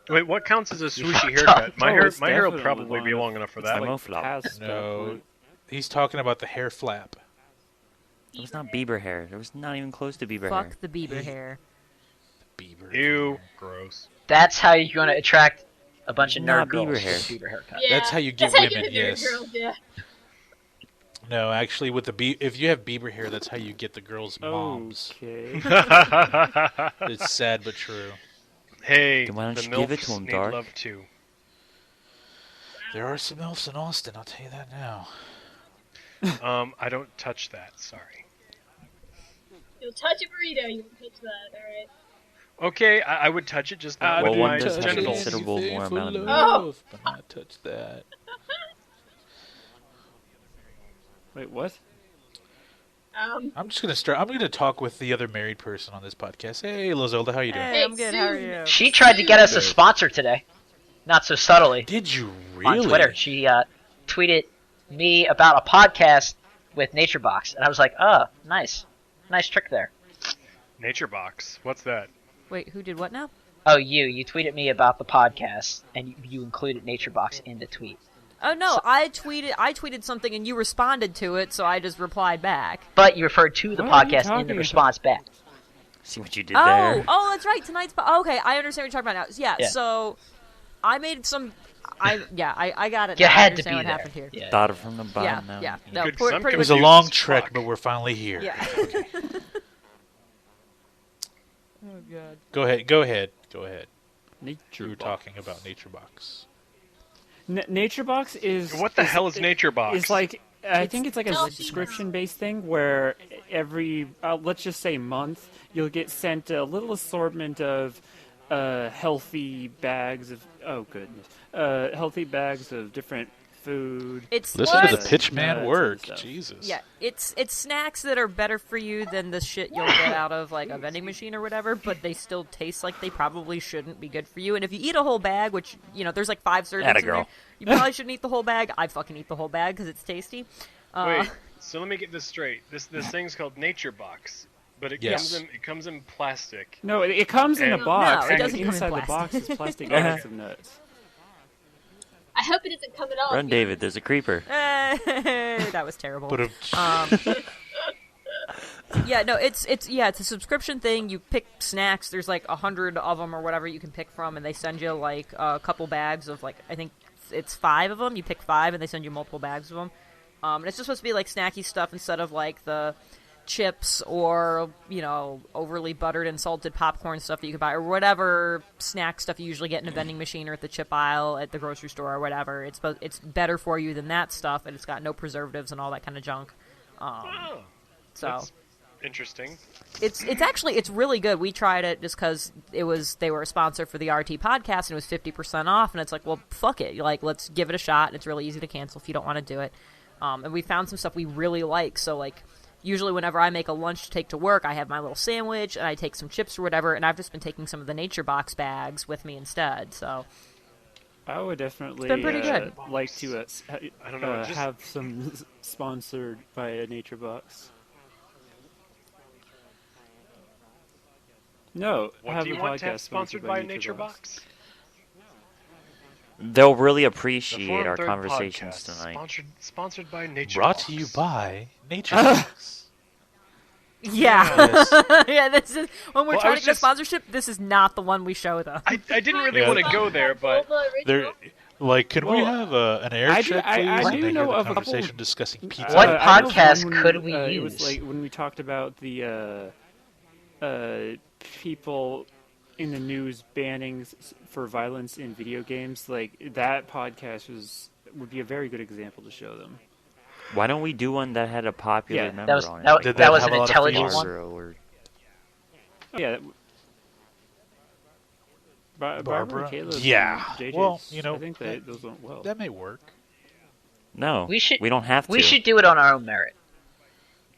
Wait, what counts as a swooshy haircut? My Oh, hair, it's my hair will definitely probably be one. long enough for It's that. like- like Moflop. past No, that point. he's talking about the hair flap. It was not Bieber hair. It was not even close to Bieber hair. Fuck the Bieber hair. Bieber. Ew, gross. That's how you're going to attract a bunch of Not nerd girls Bieber with hair. a Bieber haircut. Yeah, That's how you get that's how you women, get the yes. girls, yeah. No, actually, with if you have Bieber hair, that's how you get the girls' moms. Okay. It's sad but true. Hey, Then why don't the you give it MILFs to him, need Dark? love too. There are some elves in Austin. I'll tell you that now. I don't touch that. Sorry. You'll touch a burrito, you won't touch that, alright? Okay, I would touch it, just not Well, with one my does have a genitals. considerable more amount of love, but not touch that. Wait, what? I'm just gonna start. I'm gonna talk with the other married person on this podcast. Hey, Lizolda, how you doing? Hey, I'm good. How are you? She tried to get us a Good. sponsor today. Not so subtly. Did you really? On Twitter. She tweeted me about a podcast with NatureBox. And I was like, oh, nice. Nice trick there. Nature Box. What's that? Wait, who did what now? Oh, you tweeted me about the podcast, and you included NatureBox in the tweet. Oh no, I tweeted something and you responded to it, so I just replied back. But you referred to the What are you podcast in talking the about? response back. See what you did Oh, there? that's right. Tonight's okay. I understand what you're talking about now. Yeah. Yeah. So I made some. I got it. You now. I had to be understand what there. happened here. Yeah. Started from the Yeah, bottom now. yeah. No, Good, pretty some much. It was a confused long as trek, fuck. but we're finally here. Yeah. Oh god. Go ahead. Nature You were Box. talking about NatureBox. NatureBox is What the hell is Nature Box? It's like I think it's like a Healthy. subscription-based thing where every let's just say month you'll get sent a little assortment of healthy bags of healthy bags of different food. It's Listen to what? the pitch man Nuts and work. stuff. Jesus. Yeah, it's snacks that are better for you than the shit you'll get out of like a vending machine or whatever, but they still taste like they probably shouldn't be good for you. And if you eat a whole bag, which there's like 5 servings Atta in girl. there, you probably shouldn't eat the whole bag. I fucking eat the whole bag because it's tasty. Wait, so let me get this straight. This thing's called Nature Box, but it Yes. comes in plastic. No, it comes in a And- box. No, it and doesn't come in inside the box plastic. is plastic Okay. bags of nuts. I hope it doesn't come at all. Run, David. There's a creeper. That was terrible. But Yeah, no, it's a subscription thing. You pick snacks. There's like 100 of them or whatever you can pick from, and they send you like a couple bags of like I think it's 5 of them. You pick 5, and they send you multiple bags of them. And it's just supposed to be like snacky stuff instead of like the chips or, overly buttered and salted popcorn stuff that you could buy, or whatever snack stuff you usually get in a vending machine or at the chip aisle at the grocery store or whatever. It's better for you than that stuff, and it's got no preservatives and all that kind of junk. So That's interesting. It's really good. We tried it just because they were a sponsor for the RT podcast and it was 50% off, and it's like, well, fuck it, let's give it a shot. It's really easy to cancel if you don't want to do it. And we found some stuff we really like. So usually whenever I make a lunch to take to work, I have my little sandwich and I take some chips or whatever, and I've just been taking some of the Nature Box bags with me instead. So I would definitely it's been pretty good. Like to I don't know, have some sponsored by a Nature Box. No, What do you want to have sponsored by Nature Box? They'll really The appreciate Forum our Third conversations Podcast, tonight. Sponsored by Nature Brought Box. to you by Nature Box. Yeah. Yes. Yeah, this is when we're Well, I trying was to get a just- sponsorship, this is not the one we show them. I didn't really Yeah. want to go there, but Vulva There, original? can we Well, have an air I do- check, please? I and do then know hear the of a couple- conversation discussing pizza. What I know podcast one when could we It use? was like when we talked about the people in the news banning for violence in video games. Like that podcast would be a very good example to show them. Why don't we do one that had a popular Yeah. member on it? That Did was have an a lot of intelligent feels? one. Barbara or Yeah. Barbara Barbara? and Caleb. Yeah. and JJ's, Well, I think those went well. That may work. No, We should- we don't have to. We should do it on our own merit.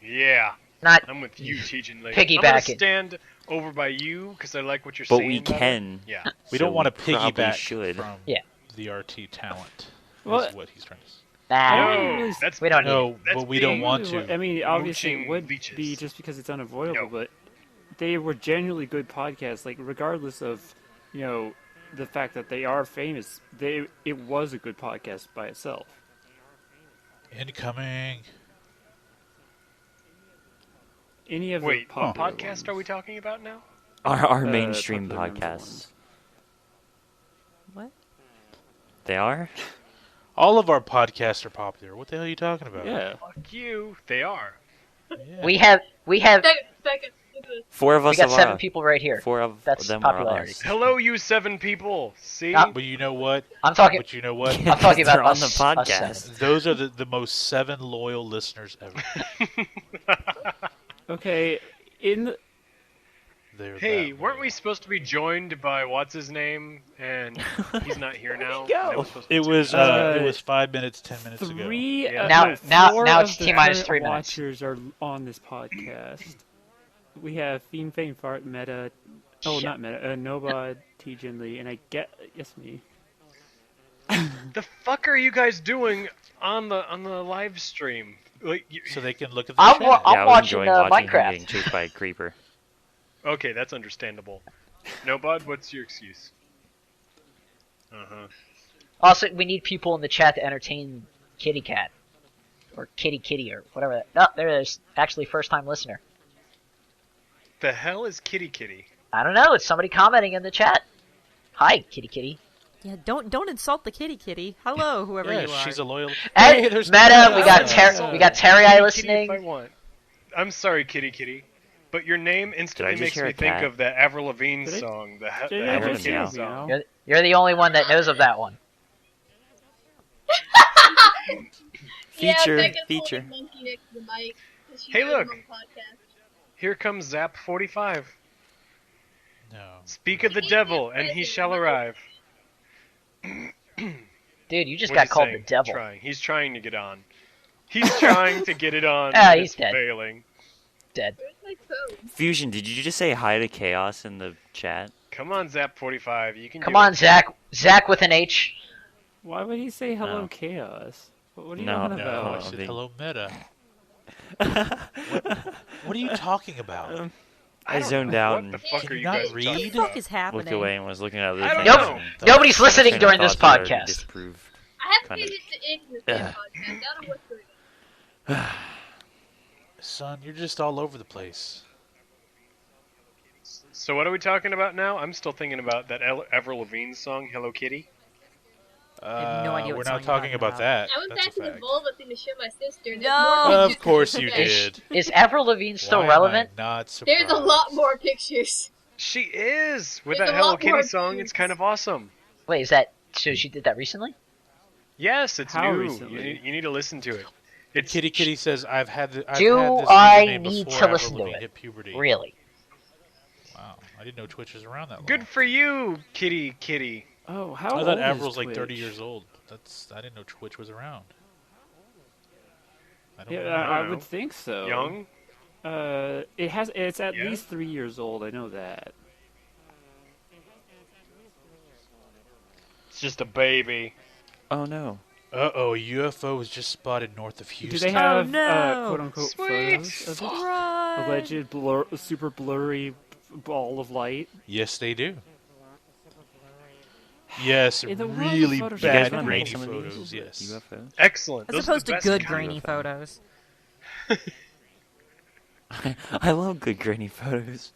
yeah, Not I'm with you, Tejan lady. Piggyback I'm gonna it. stand over by you because I like what you're But saying. we better. can. Yeah. We So don't want to probably piggyback should. from Yeah. the RT talent. Well- Is what he's trying to say. nah. No, that's We don't need No, That's but we being- don't want to. I mean, obviously, Mooching it would leeches. be just because it's unavoidable, No. but they were genuinely good podcasts. Like, regardless of, the fact that they are famous, it was a good podcast by itself. Incoming. Any of Wait, the what popular podcast ones, are we talking about now? Our mainstream popular number podcasts. ones. What? They are? All of our podcasts are popular. What the hell are you talking about? Yeah. Fuck you. They are. Yeah. We have Second. 4 of we us got are. 7 people right here. 4 of That's them popularity. are us. Hello, you 7 people. See? Not- But you know what? I'm talking. But you know what? I'm talking about They're on us, the us podcast. seven. Those are the most 7 loyal listeners ever. Okay, They're Hey, that weren't loyal. we supposed to be joined by what's his name? And he's not here now. go. That was supposed to be It was Uh, it was 5 minutes, 10 minutes ago. 3. Yeah. Now- four now of it's the T-minus current 3 minutes. watchers are on this podcast. We have Fiend Fame Fart Meta. Oh, Shut- not Meta. Nobod, T. Lee, and I get yes me. The fuck are you guys doing on the live stream? Like, So they can look at the I'm chat. wa- I'm Yeah, I was watching, enjoying watching him Minecraft. getting chased by a creeper. okay, that's understandable. No, bud, what's your excuse? Also, we need people in the chat to entertain Kitty Cat. Or Kitty or whatever that. No, there it is. Actually, first time listener. The hell is Kitty Kitty? I don't know. It's somebody commenting in the chat. Hi, Kitty. Yeah, don't insult the kitty. Hello, whoever Yeah, you are. she's a loyal. And Hey, there's Meta, we got Meta. we got Terry I Kitty listening. Kitty if I want. I'm sorry, Kitty Kitty, but your name instantly just makes hear me a think cat? of the Avril Lavigne Did I- song, the Did Hello I heard just him Kitty meow. say song. meow? You're the only one that knows of that one. Feature, Yeah, Becca's feature. holding monkey next to the mic. 'cause she Hey, knows look. I'm on podcast. Here comes Zap 45. No. Speak of the devil, and he shall arrive. Dude, you just What got is he called saying? the devil. Trying. He's trying to get on. He's trying to get it on. Ah, but he's it's dead. failing. Dead. Where's my phone? Fusion, did you just say hi to Chaos in the chat? Come on, Zap 45. You can Come do on, it. Zach with an H. Why would he say hello, No. Chaos? What are you No, on No, about? I Oh, said big- hello, Meta. What are you talking about? I don't zoned know. out What and the fuck Can are you you not guys read? talking What the fuck about? is happening? looked away and was looking at other I don't things. know. and Nobody's thought- listening train of during this thoughts that I podcast. disproved. I haven't Kinda. made it to end the same podcast. I don't know what's going on. Son, you're just all over the place. So what are we talking about now? I'm still thinking about that Avril Lavigne song, Hello Kitty. have no idea what We're song not you're talking about that. I went That's back a to the fact. Vulva thing to show my sister. And No! there's more Of pictures course than you that. did. Is Avril Lavigne still Why am relevant? I not surprised? There's a lot more pictures. She is with There's that a Hello lot more Kitty song. It's views. kind of awesome. Wait, is that so? She did that recently? Yes, it's How new. recently? You need to listen to it. It's Kitty Kitty says, I've had Do this I username need before to Avril listen to Lavigne it? hit puberty. Really? Wow, I didn't know Twitch was around that long. good for you, Kitty Kitty. Oh, how I old thought is Avril's like 30 Twitch? years old. I didn't know Twitch was around. I don't Yeah, know. I know. would think so. Young? It's at Yeah? least 3 years old. I know that. It's just a baby. Oh no. Uh-oh, a UFO was just spotted north of Houston. Do they have no! quote-unquote Sweet. photos of it? Right. Alleged super blurry ball of light? Yes, they do. Yes, In the world of really Photoshop, You guys bad want to make grainy some of photos, these? yes. UFOs? Excellent. As Those are opposed the to best good kind. grainy photos. I love good grainy photos.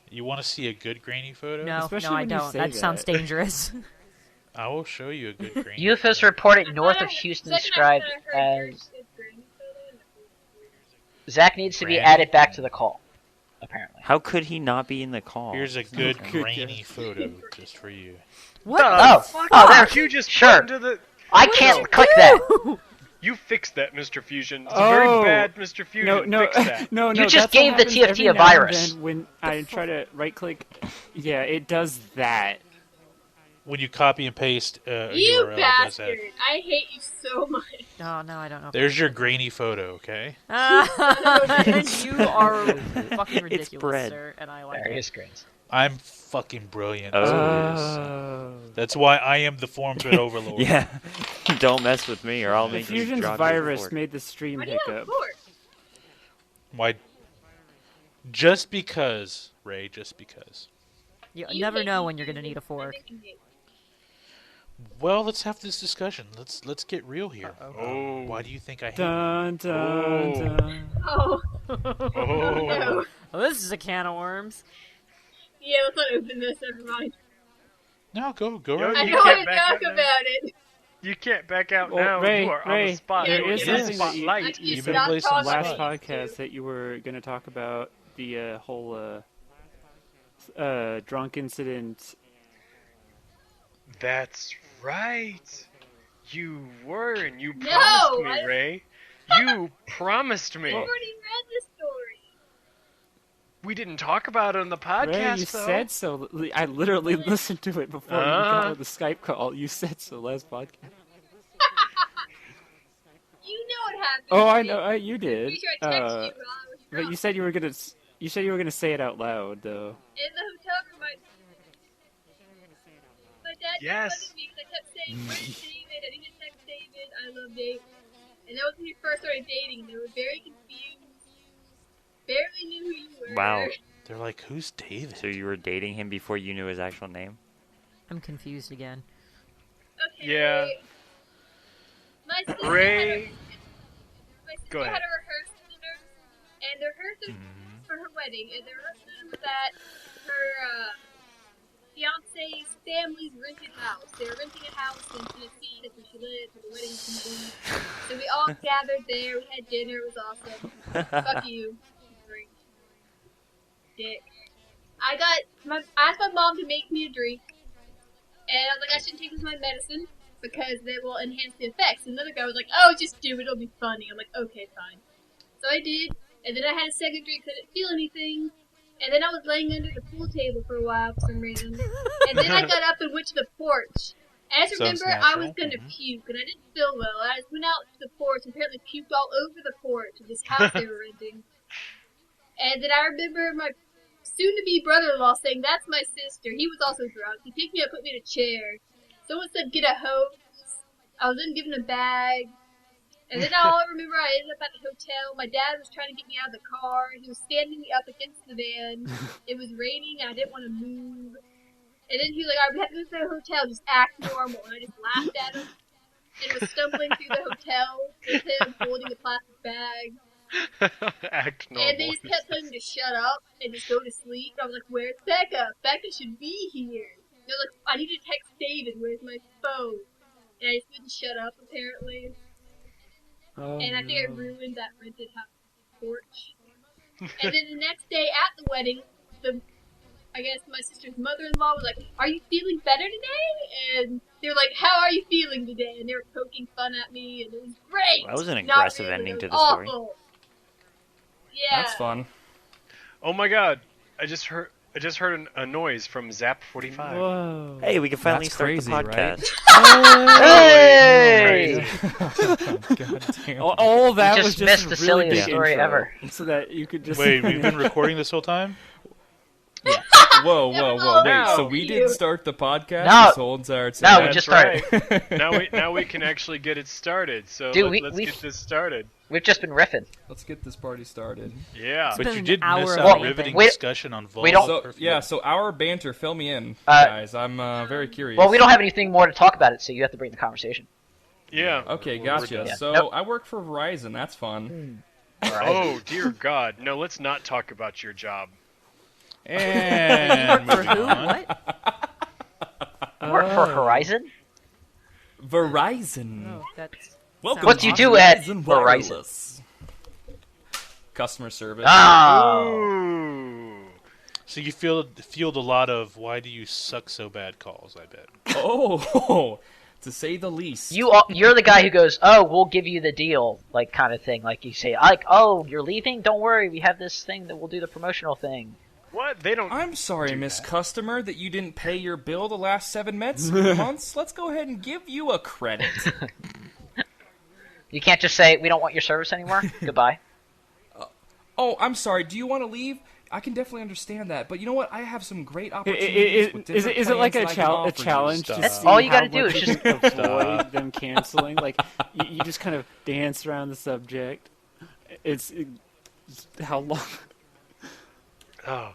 You want to see a good grainy photo? No, Especially no, I when you don't. say That sounds that. dangerous. I will show you a good grainy UFOs reported north of Houston described as... Zach needs to be Granny? added back to the call, apparently. How could he not be in the call? Here's a good Okay. grainy photo just for you. What? Oh, Fuck oh, off. there. You just Sure. put into the. I can't click that. You fixed that, Mr. Fusion. It's very Oh. bad, Mr. Fusion. No, Fix that. no. You just that's what gave the happens TFT every a now and virus. then when I try to right-click, yeah, it does that. When you copy and paste a You URL, it does that. bastard! I hate you so much. No, I don't know. There's your grainy photo, okay? You are fucking ridiculous, bread. sir, and I like Various it. grains. I'm fucking brilliant. Oh. Oh. That's why I am the form thread overlord. Yeah. Don't mess with me or I'll The make you Fusion's drop your virus board. made the stream What do you have hiccup. for? Why? Just because, Ray. Just because. You You never hate know me, when you're gonna Fusion. need a fork. I think you hate me. Well, let's have this discussion. Let's get real here. Oh. Why do you think I hate? Dun dun Oh. dun. Oh, Oh. no. Well, this is a can of worms. Yeah, let's not open this, never mind. No, go Yo, right I You don't can't want to back talk out now. about it. You can't back out Well, now. Ray, you are on Ray, the spot. there You are is in the something that you spotlight. You better stop play some talking Last Spot. podcast that you were going to talk about the whole drunk incident. That's right. You were, and you No, promised me, I- Ray. You promised me. I already read the story. We didn't talk about it on the podcast, Ray, you though. said so. I literally listened to it before you got on the Skype call. You said so last podcast. You know what happened. Oh, I to me. know. You did. Pretty sure I texted you while I was But drunk. you said you were gonna. You said you were gonna say it out loud, though. In the hotel room, my dad Yes. kept bugging me because I kept saying, "Where's David?" I didn't text David. I love David. And that was when we first started dating, and they were very confused. Barely knew who you were. Wow. They're like, who's David? So you were dating him before you knew his actual name? I'm confused again. Okay. Yeah. My sister Ray. my sister Go ahead. had a rehearsal dinner, and the rehearsal for her wedding, and the rehearsal was at her fiance's family's rented house. They were renting a house in Tennessee, that's where she lived, where the wedding was going to be. So we all gathered there, we had dinner, it was awesome. Fuck you. Drink. Dick. I asked my mom to make me a drink, and I was like, I shouldn't take this as my medicine, because they will enhance the effects. And another guy was like, oh, just do it, it'll be funny. I'm like, okay, fine. So I did, and then I had a second drink because I didn't feel anything. And then I was laying under the pool table for a while for some reason. And then I got up and went to the porch. And I just Sounds remember I was natural. going to puke, and I didn't feel well. And I just went out to the porch and apparently puked all over the porch of this house they were renting. And then I remember my soon-to-be brother-in-law saying, that's my sister. He was also drunk. He picked me up, put me in a chair. Someone said, get a hose. I was then given a bag. And then all I remember, I ended up at the hotel. My dad was trying to get me out of the car. He was standing me up against the van. It was raining, and I didn't want to move. And then he was like, all right, we have to go to the hotel. Just act normal. And I just laughed at him. And was stumbling through the hotel with him holding a plastic bag. Act normal. And they just kept telling me to shut up and just go to sleep. I was like, where's Becca? Becca should be here. And I was like, I need to text David. Where's my phone? and I just wouldn't shut up apparently. Oh, And I think I no. ruined that rented house porch. And then the next day at the wedding, I guess my sister's mother-in-law was like, "Are you feeling better today?" And they were like, "How are you feeling today?" And they were poking fun at me, and it was great. That was an Not aggressive really, ending it to was the story. awful. Yeah. That's fun. Oh my god! I just heard a noise from Zap 45. Whoa. Hey, we can finally That's start crazy, the right? podcast. Hey! God damn. All that You was just just missed a the really silliest big story intro, ever. so that you could just Wait, we've been recording this whole time? Whoa. Oh, Wait, no. so we didn't start the podcast No. this whole entire No, time? we just That's started. right. now we can actually get it started. So Dude, let's we- get this started. We've just been riffing. Let's get this party started. Yeah. It's But been you an did hour miss of out Well, riveting we- discussion on Vulva. we don't- So, Perfume. yeah, so our banter, fill me in, Uh, guys. I'm very curious. Well, we don't have anything more to talk about it, so you have to bring the conversation. Yeah. Okay, gotcha. Yeah. So Nope. I work for Verizon. That's fun. All right. Oh dear God! No, let's not talk about your job. And For moving who? on. What? You work for Horizon? Verizon. Oh, that's. Welcome What do you to do at Verizon Verizon? Wireless. Customer service. Oh. Ooh. So you field a lot of "Why do you suck so bad?" calls. I bet. Oh, to say the least. You're the guy who goes, "Oh, we'll give you the deal," like kind of thing. Like you say, like, "Oh, you're leaving? Don't worry, we have this thing that we'll do the promotional thing." What? They don't. I'm sorry, do Miss that. Customer, that you didn't pay your bill the last 7 months. Let's go ahead and give you a credit. You can't just say, "We don't want your service anymore." Goodbye. Oh, I'm sorry. Do you want to leave? I can definitely understand that, but you know what? I have some great opportunities with Is different it like plans a, that I can offer you. challenge to Stop. see All you how gotta do much is you just- can avoid Stop. them canceling? Like, you just kind of dance around the subject. It's how long? Oh.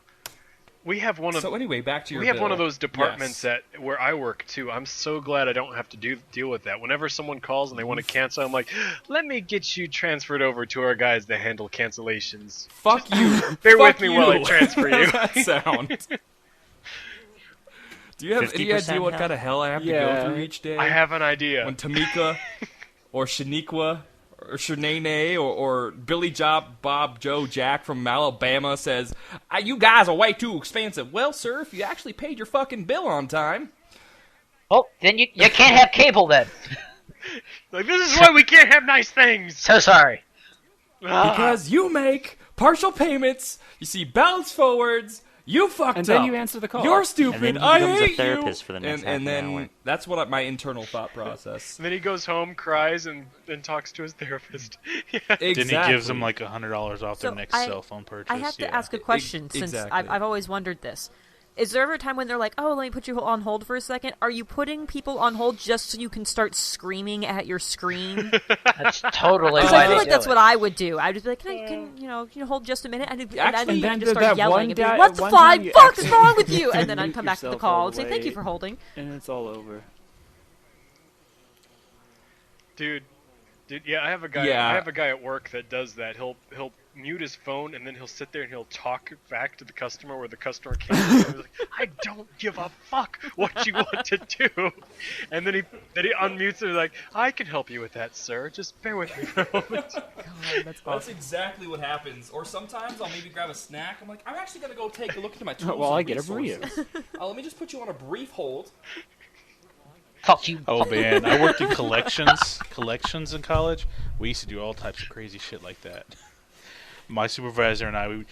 We have one of. So anyway, back to your We have bill. one of those departments Yes. at where I work too. I'm so glad I don't have to deal with that. Whenever someone calls and they want to cancel, I'm like, "Let me get you transferred over to our guys that handle cancellations." Fuck you. Bear Fuck with me while I you. transfer you. How does that sound? Do you have any 50% idea what hell? kind of hell I have to Yeah. go through each day? I have an idea. When Tamika, or Shaniqua, or Shanae, or Billy Bob Joe Jack from Alabama says, "You guys are way too expensive." Well, sir, if you actually paid your fucking bill on time. Well, then you can't have cable then. Like, this is why we can't have nice things. So sorry. Ah. Because you make partial payments, you see balance forwards, you fucked And up. then you answer the call. You're stupid. And then he I becomes a hate therapist you. for the next and half an then hour. that's what my internal thought process. And then he goes home, cries, and talks to his therapist. Yeah. Exactly. Then he gives them like $100 off their So next I- cell phone purchase. I have to yeah. ask a question since exactly. I've always wondered this. Is there ever a time when they're like, "Oh, let me put you on hold for a second"? Are you putting people on hold just so you can start screaming at your screen? That's totally Because why I feel they like do that's it. what I would do. I'd just be like, "Can you hold just a minute?" And Actually, then and you then just that start one yelling and be like, guy- "What the one time you fuck is accidentally wrong with you?" And then I'd come back to the yourself call all and the say, "Thank you way. for holding." And it's all over. Dude, yeah, I have a guy. Yeah. I have a guy at work that does that. He'll mute his phone and then he'll sit there and he'll talk back to the customer where the customer can't. He's like, "I don't give a fuck what you want to do," and then he unmutes and he's like, "I can help you with that, sir. Just bear with me for a moment." God, that's That's exactly what happens. Or sometimes I'll maybe grab a snack. I'm like, I'm actually gonna go take a look into my tools. Well, and I get a resources. Let me just put you on a brief hold. Fuck you. Oh man, I worked in collections in college. We used to do all types of crazy shit like that. My supervisor and I,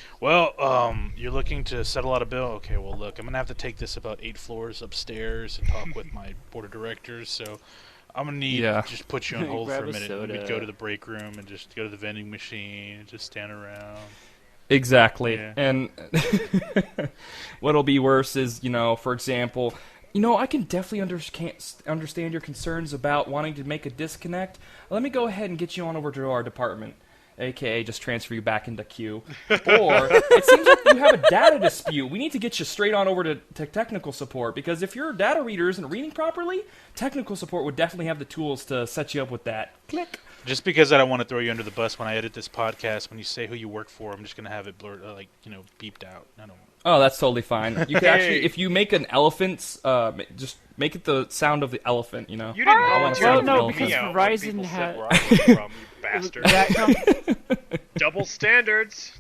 you're looking to settle out a bill? Okay, well look, I'm gonna have to take this about 8 floors upstairs and talk with my board of directors, so I'm gonna need Yeah. just put you on hold for Grab a a minute. And we'd soda. go to the break room and just go to the vending machine and just stand around. Exactly. Yeah. And what'll be worse is, for example, I can definitely understand your concerns about wanting to make a disconnect. Let me go ahead and get you on over to our department, aka just transfer you back into queue. Or it seems like you have a data dispute. We need to get you straight on over to technical support, because if your data reader isn't reading properly, technical support would definitely have the tools to set you up with that. Click. Just because I don't want to throw you under the bus when I edit this podcast, when you say who you work for, I'm just gonna have it blurred, beeped out. I don't. Oh, that's totally fine. You can Hey. actually, if you make an elephant's, just Make it the sound of the elephant, you know? You didn't I wanna volunteer sound to of no, the because elephant. me out when Verizon people said had- where I was from, you bastard. That Double standards.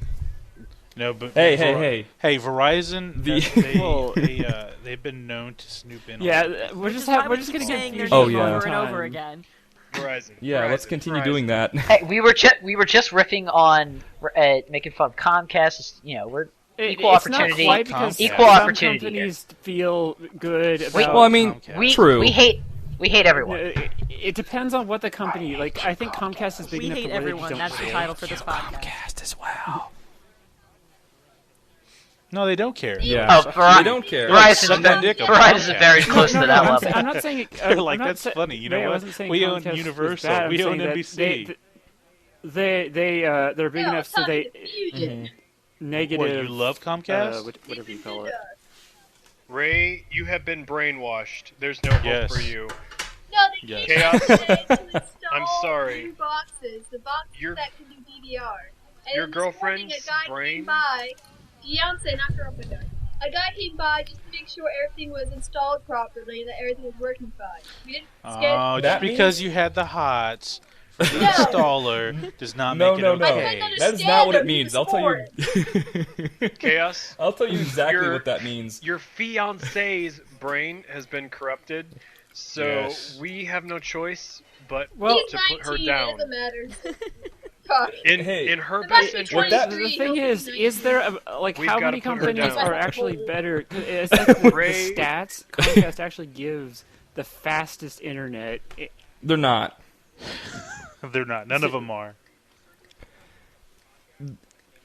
No, but Hey, hey. Hey, Verizon. Well- They've been known to snoop in. on Yeah, it. we're Which just is why we're we just keep gonna get saying their Oh, name yeah. over and over again. Verizon. Yeah, let's Verizon, continue Verizon. doing that. Hey, we were just riffing on making fun of Comcast. You know, we're equal it's opportunity. Not quite because Equal some opportunity here. companies feel good about. Well, I mean, Comcast. true. we hate everyone. It depends on what the company. Like, I think Comcast is big We enough hate to where they everyone. don't That's the care. title for this podcast. Comcast as well. No, they don't care. Yeah. Oh, They don't care. Suck that dick up, Verizon's Comcast. very close to that I'm, level. I'm not saying. They're I'm like, not that's funny. You know I what? wasn't saying We own Comcast was Universal. bad. I'm We own saying that NBC. They're big No, enough it's so not they confusion. negative. What, you love Comcast? Whatever you call it. Ray, you have been brainwashed. There's no hope Yes. for you. No, they Yes. came Chaos. out today to install I'm sorry. new boxes. The boxes Your- that can do DVR. And your then this morning, girlfriend's a guy brain- came by. Fiance, not girlfriend. Guy. A guy came by just to make sure everything was installed properly, that everything was working fine. We didn't scan. Oh, just That because you had the hots for the No. installer does not No, make it no, no. okay. I That is not what it understand means. them, I'll tell you. Chaos. I'll tell you exactly Your- what that means. Your fiance's brain has been corrupted, so Yes. we have no choice but Well, He's to put her 19, down. It doesn't matter. Fuck. In Hey. her I'm best actually interest. that- 23, The thing he'll is be there 19. We've how gotta many put her companies down. are actually better? 'Cause it's like with the Ray- stats. Comcast actually gives the fastest internet. They're not. They're not. None of them are.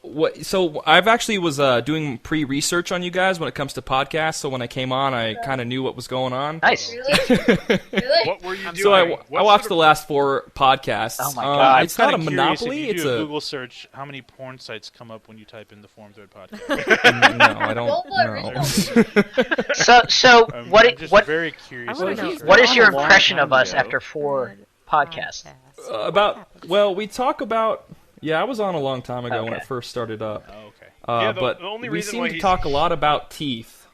What? So I've actually was doing pre-research on you guys when it comes to podcasts. So when I came on, I kind of knew what was going on. Nice. Really? Really? What were you doing? So I What watched sort the of- last 4 podcasts. Oh my Um, God. it's not a I'm kinda curious, monopoly. If you It's do a a Google search, how many porn sites come up when you type in the Forum Thread podcast? no. I don't Vulva know. original. So I'm what just what very curious. I wanna about know- that. what is your a long impression time of us ago. after 4 podcasts? We talk about. Yeah, I was on a long time ago when Okay. it first started up. Oh, okay. Yeah, But the only we reason seem why to he's- talk a lot about teeth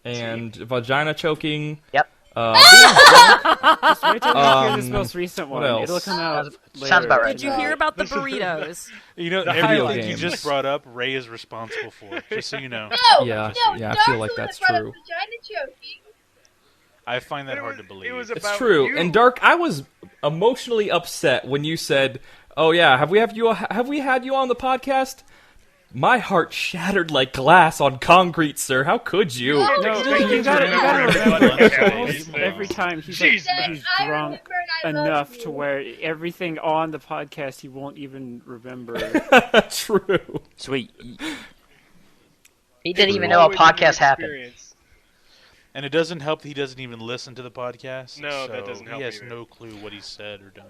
and vagina choking. Yep. Just wait till you hear this most recent one. what else? It'll come out. Sounds later. about right. Did you hear about the burritos? You know, The video everything you games. just brought up, Ray is responsible for. Just so you know. No, Yeah, no, yeah, I Dark's feel the like one that's that brought up true. Vagina choking. I find that It hard was- to believe. It was It's about true. you. And Dark, I was emotionally upset when you said, "Oh yeah, have we had you on the podcast?" My heart shattered like glass on concrete, sir. How could you? No, Expect you gotta remember remember. everybody. almost every time he's Jeez, like, man. he's I drunk remember and I love enough you. to where everything on the podcast he won't even remember. True. Sweet. He didn't even know a Always a new podcast happened. experience. And it doesn't help that he doesn't even listen to the podcast. No, that so doesn't help He has either. no clue what he said or done.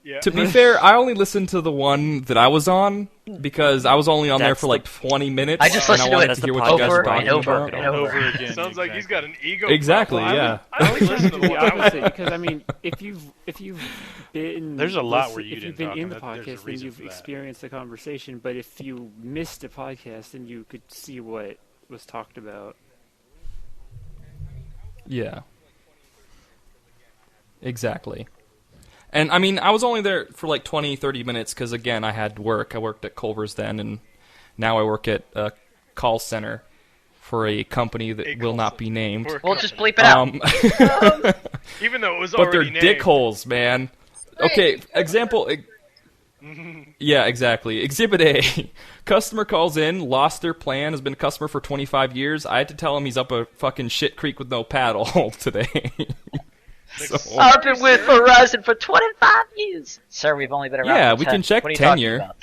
Yeah. To be fair, I only listened to the one that I was on because I was only on there That's for like 20 minutes. I just and listened I to wanted it to hear what you guys over were and talking over about. and over. again. Sounds like he's got an ego. Exactly, problem. yeah. I only listen to the the one I was opposite, on. because I mean, if you've been There's a lot where you if didn't you've been talk, in and the that- there's a podcast, then reason you've for that. experienced the conversation. But if you missed a podcast, then you could see what was talked about. Yeah. Exactly. And I mean, I was only there for like 20, 30 minutes because, again, I had work. I worked at Culver's then, and now I work at a call center for a company that will not be named. We're Well, just bleep it out. Even though it was But they're already named. dickholes, man. Okay, example. Yeah, exactly. Exhibit A. Customer calls in, lost their plan, has been a customer for 25 years. I had to tell him he's up a fucking shit creek with no paddle today. So, I've been with Verizon for 25 years. Sir, we've only been around Yeah, for we 10. can check What are you talking tenure. about?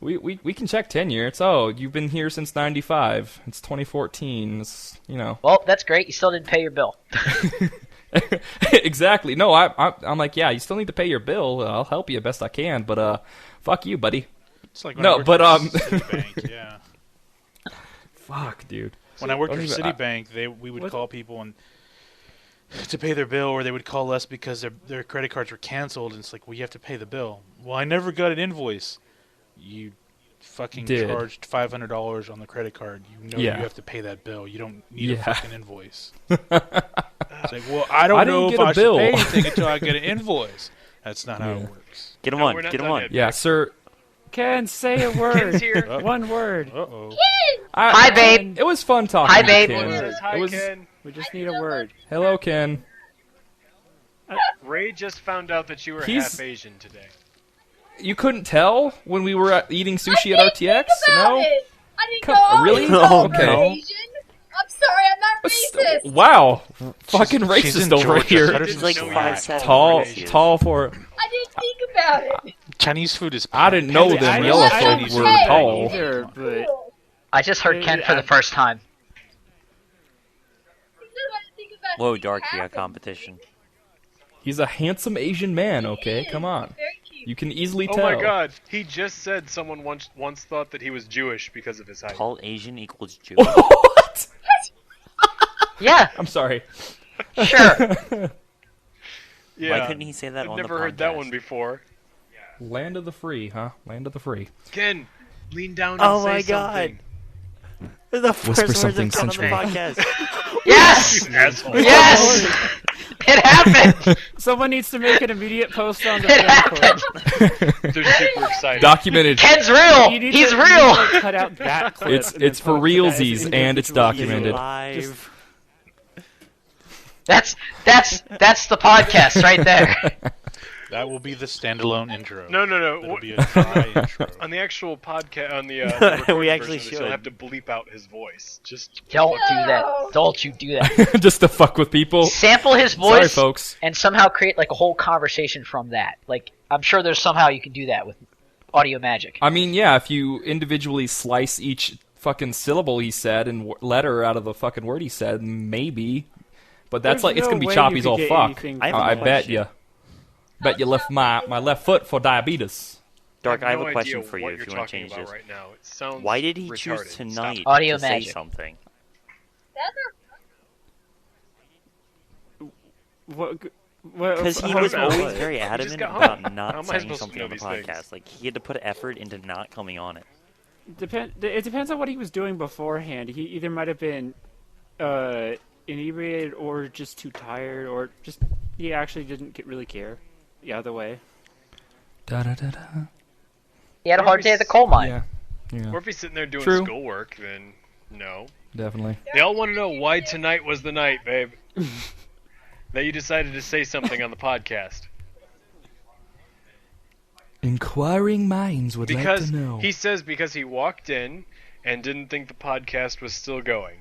we can check tenure. It's, you've been here since 95. It's 2014. It's, you know. Well, that's great. You still didn't pay your bill. Exactly. No, I'm like, yeah, you still need to pay your bill. I'll help you best I can, but fuck you, buddy. It's like when No, I worked but, for Citibank, yeah. Fuck, dude. When I worked for Don't even- Citibank, we would What- call people and to pay their bill, or they would call us because their credit cards were canceled, and it's like, well, you have to pay the bill. Well, I never got an invoice. You fucking Did. charged $500 on the credit card. You know Yeah. you have to pay that bill. You don't need a Yeah. fucking invoice. It's like, well, I don't I didn't know if get a I bill. should pay anything until I get an invoice. That's not how it works. Get him No, on. we're not Get him done on. yet. Yeah, sir. Ken, say a Ken's word. here. One word. Uh-oh. Hi, babe. It was fun talking Hi, to babe. Ken. Everyone says hi, It was, Ken. We just need a word. Hello, Ken. Ray just found out that you were He's- half Asian today. You couldn't tell when we were eating sushi at RTX? No? I didn't Come- know really? Asians Oh, were no. Asian. I'm sorry, I'm not racist. Wow. Fucking She's racist in over Georgia. here. How does She's she like know five that? cents. Tall for... I didn't think about it. Chinese food is. I didn't know pansy. them I yellow didn't folk say were that tall. either, but I just heard Ken for the first time. Whoa, Dark, you got competition. He's a handsome Asian man, okay? Come on. Very cute. You can easily Oh tell. my god, he just said someone once thought that he was Jewish because of his height. Tall Asian equals Jew. What? Yeah, I'm sorry. sure. Yeah. Why couldn't he say that I've on never the heard that podcast? one before. Land of the free, huh? Land of the free. Ken, lean down and Oh say my something. God. The first words something have come on the sensual. podcast. Yes! You asshole. Yes! It happened! someone needs to make an immediate post on the It film happened! clip. They're super excited. Documented. Ken's real! You need He's to- you real! need to cut out that clip It's and then for post it as realsies, and it's individual documented. Live. That's the podcast right there. That will be the standalone intro. No. It'll be a dry intro. On the actual podcast, on the recorded We actually version of this, you'll should. have to bleep out his voice. Just Don't do that. Don't you do that. Just to fuck with people. Sample his Sorry, voice folks. and somehow create like a whole conversation from that. Like, I'm sure there's somehow you can do that with audio magic. I mean, yeah, if you individually slice each fucking syllable he said and letter out of the fucking word he said, maybe. But that's There's like, it's no gonna be way choppy you as could all get fuck. anything I have from a I that. bet question. you. Bet you left my left foot for diabetes. Dark, I have no a question idea for you what if you're you want to talking change about this. right now. It sounds Why did he retarded. choose tonight Stop. Audio to say magic. something? Because he I was don't know. always very He just adamant got about home. How not am I saying supposed to something know on the these things? podcast. Like, he had to put effort into not coming on it. It depends on what he was doing beforehand. He either might have been inebriated or just too tired, or just he actually didn't really care. The other way. Da da da da. He had a hard day at the coal mine. Yeah. Yeah. Or if he's sitting there doing True. schoolwork, then no. Definitely. They all want to know why tonight was the night, babe. That you decided to say something on the podcast. Inquiring minds would Because like to know. he says because he walked in and didn't think the podcast was still going.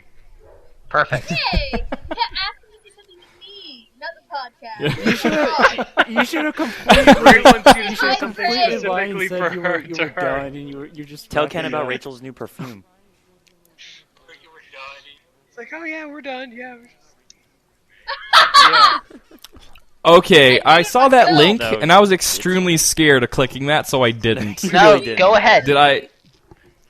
Perfect. Hey, ask him to say something to me, not the podcast. You should have Ray wants you to say I something agree. specifically for you her were to her. done, and you're just Tell Ken wrapping about up. Rachel's new perfume. It's like, oh yeah, we're done. Yeah. Okay, I saw that link No, and I was extremely scared of clicking that, so I didn't. You No, really didn't. go ahead. Did I?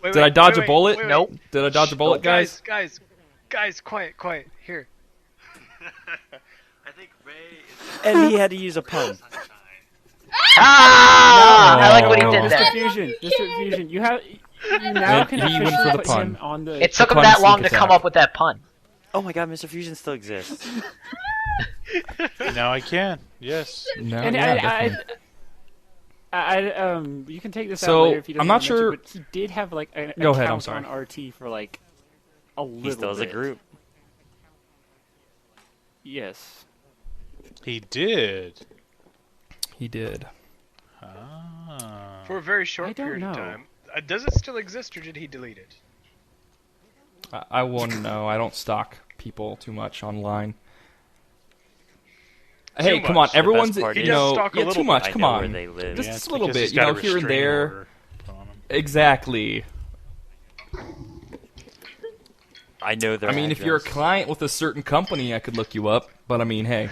Wait, Did I dodge a bullet? Nope. Did I dodge a bullet, guys? Guys, quiet. Here. And he had to use a pun. Ah! I like when he No. did Mr. that. Fusion, Mr. Fusion, you now can he went officially for the put pun. him on the. It took him pun that long sneak to come attack. up with that pun. Oh my god, Mr. Fusion still exists. Now I can. Yes. No, And yeah, definitely. you can take this So, out later if he doesn't I'm not mention, sure- but he did have like an Go ahead, account I'm sorry. on RT for like a little He still has a bit. group. Yes. He did. He did. Ah. For a very short I don't period of know. time. Does it still exist, or did he delete it? I wouldn't know. I don't stalk people too much online. Hey, come on, much. The everyone's best part you is- know, Stalk a yeah, little too bit. much. I Come know on, where they live. just Yeah, a it's little because bit, he's you got a know, here and restraining there. order on him. Exactly. I know their I mean, if you're a address. client with a certain company, I could look you up. But I mean, hey,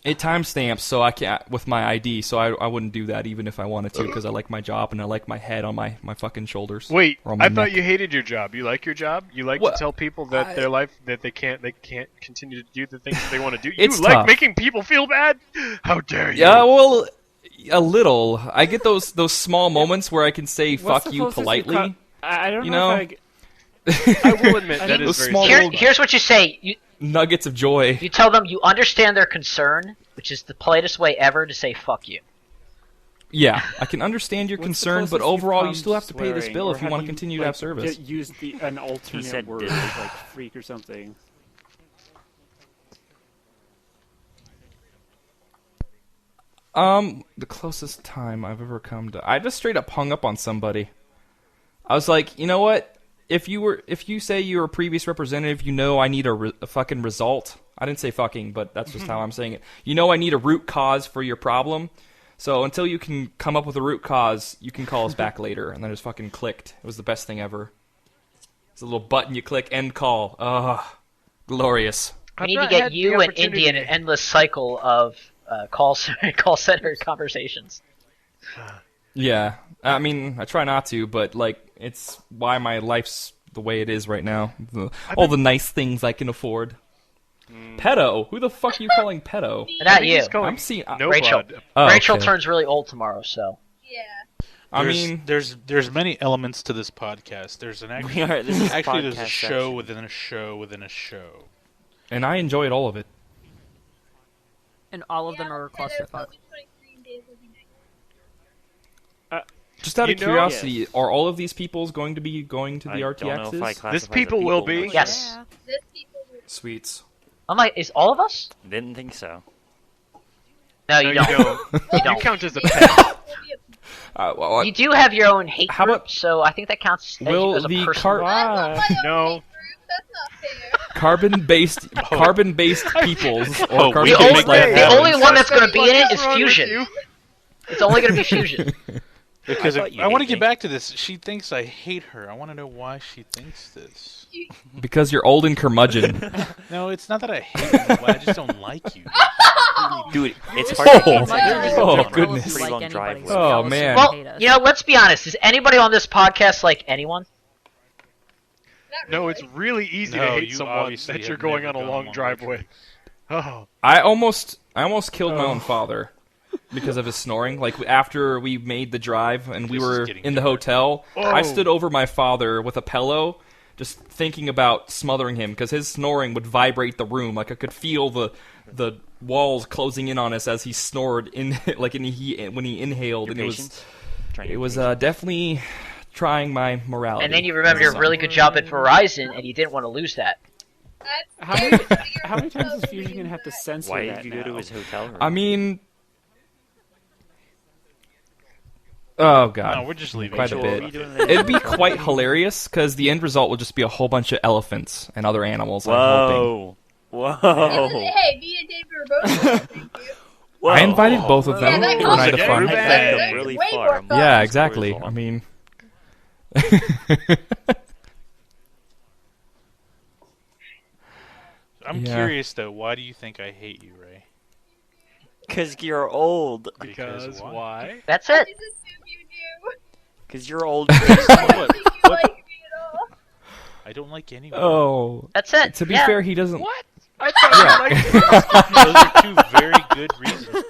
it timestamps, so I can't with my ID. So I wouldn't do that even if I wanted to, because I like my job and I like my head on my fucking shoulders. Wait, or on my I thought neck. you hated your job. You like your job? You like Well, to tell people that their life that they can't continue to do the things that they want to do. You It's like tough. making people feel bad? How dare you? Yeah, well, a little. I get those small moments where I can say What's "fuck the you" closest politely. I don't You know. know? If I will admit I that don't is Those very small satisfying. little- Here's what you say. nuggets of joy. You tell them you understand their concern, which is the politest way ever to say "fuck you." Yeah, I can understand your What's the concern, but closest you've overall, you come still have to pay this swearing, bill or if you have want to continue to have service. Use an alternate said word, dick. like freak or something. The closest time I've ever come to, I just straight up hung up on somebody. I was like, you know what? If you say you're a previous representative, you know I need a fucking result. I didn't say fucking, but that's just how I'm saying it. You know I need a root cause for your problem. So until you can come up with a root cause, you can call us back later. And then it just fucking clicked. It was the best thing ever. It's a little button you click, end call. Glorious. We I've need to not get had the you and opportunity- Indy in an endless cycle of call center conversations. Yeah, I mean, I try not to, but like, it's why my life's the way it is right now. All the nice things I can afford. Pedo? Who the fuck are you calling pedo? Not think you. he's calling I'm seeing. No Rachel. Bud. Oh, Rachel okay. turns really old tomorrow, so. Yeah. I mean, there's many elements to this podcast. There's an We are. This is actually there's a podcast show section. within a show within a show. and I enjoyed all of it. And all of them are a clusterfuck. Just out of You know- curiosity, Yes. are all of these peoples going to be going to the I don't know if I RTXs? classify This as a people will people, be. but- Yes. Yeah. This people will Sweets. I'm like, is all of us? Didn't think so. No, No, you you don't. don't. You You don't. count as a pet. be Well, You do have your own hate How group, about- so I think that counts as Will you as a the person. car- I want my own No. hate group. That's not fair. carbon-based peoples or Oh, we carbon-based can only- make that the happen. only one that's going to be in it What's is wrong with fusion. you? It's only going to be fusion. Because I thought you I want to hate get me. back to this. She thinks I hate her. I want to know why she thinks this. because you're old and curmudgeon. No, it's not that I hate you. I just don't like you. Dude, it's hard Oh. to get Like, inside. you Oh, can't tell if goodness. you Pretty like long anybody, driveway. so Oh, tell us man. if Well, hate us. you know, let's be honest. Is anybody on this podcast like anyone? Not No, really. it's really easy No, to hate you someone obviously that you're have going never on a gone long long driveway. trip. Oh, I almost killed my own father because of his snoring. Like after we made the drive and we This is were getting in the dark. hotel, Oh. I stood over my father with a pillow, just thinking about smothering him because his snoring would vibrate the room. Like I could feel the walls closing in on us as he snored when he inhaled, Your and patience? Trying to it get was patience. definitely trying my morality. And then you remember your really good job at Verizon, and you didn't want to lose that. How many, how many times is Fusion gonna have to censor Why that did you go now? to his hotel room? I mean, oh god. No, we're just leaving. Quite a Rachel, bit. what were you doing there? It'd be quite hilarious because the end result would just be a whole bunch of elephants and other animals. I'm hoping. Whoa. Whoa. Hey, me and Dave were both there, thank you. Whoa. I invited both of them Yeah, that for a night of costs fun. you. That's It's really way far. more fun. Yeah, exactly. I mean, I'm Yeah. curious though. Why do you think I hate you, Ray? Because you're old. because why? why? That's I it. just assume you do. Because you're old. I don't think you like me at all. I don't like anyone. oh. That's it. To be Yeah. fair, he doesn't. What? I thought Yeah. you liked Those are two very good reasons.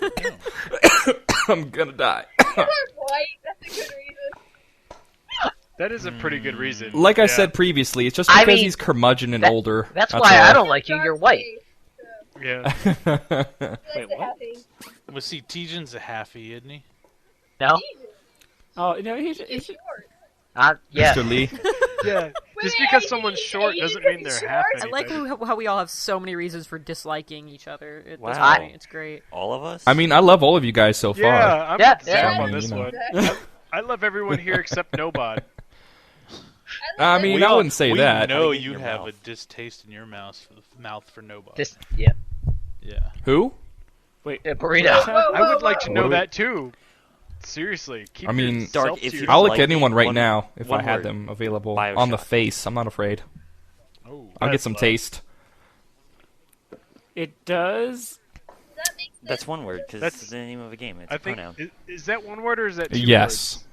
No. I'm gonna die. You're white. That's a good reason. That is a pretty good reason. Like I Yeah. said previously, it's just I because mean, he's curmudgeon and that- older. That's why all. I don't like you. You're white. Yeah. Wait, what? Well, see, Tejan's a halfie, isn't he? No. Oh no, he's Yeah. Mr. Lee. Yeah. Just Wait, because I someone's hate short you. doesn't mean they're half I anything. like how we all have so many reasons for disliking each other at this Wow. point. It's great. All of us? I mean, I love all of you guys so far. Yeah, I'm Yeah, with Sam yeah. on this You know. one. I love everyone here except Nobod. I mean, I wouldn't say we that. know Gotta get in you your have mouth. a distaste in your mouth for nobody. Yeah. Yeah. Who? wait. Burrito. I would like to know Whoa. that too. Seriously, keep I mean, yourself Dark, to if you yourself. I'll lick like anyone right one- now if one I had word. them available Bioshock. on the face. I'm not afraid. Oh, I'll get that's some low. taste. It does. That makes sense. That's one word, because That's- it's the name of a game. It's I a think pronoun. is that one word or is that two Yes. words?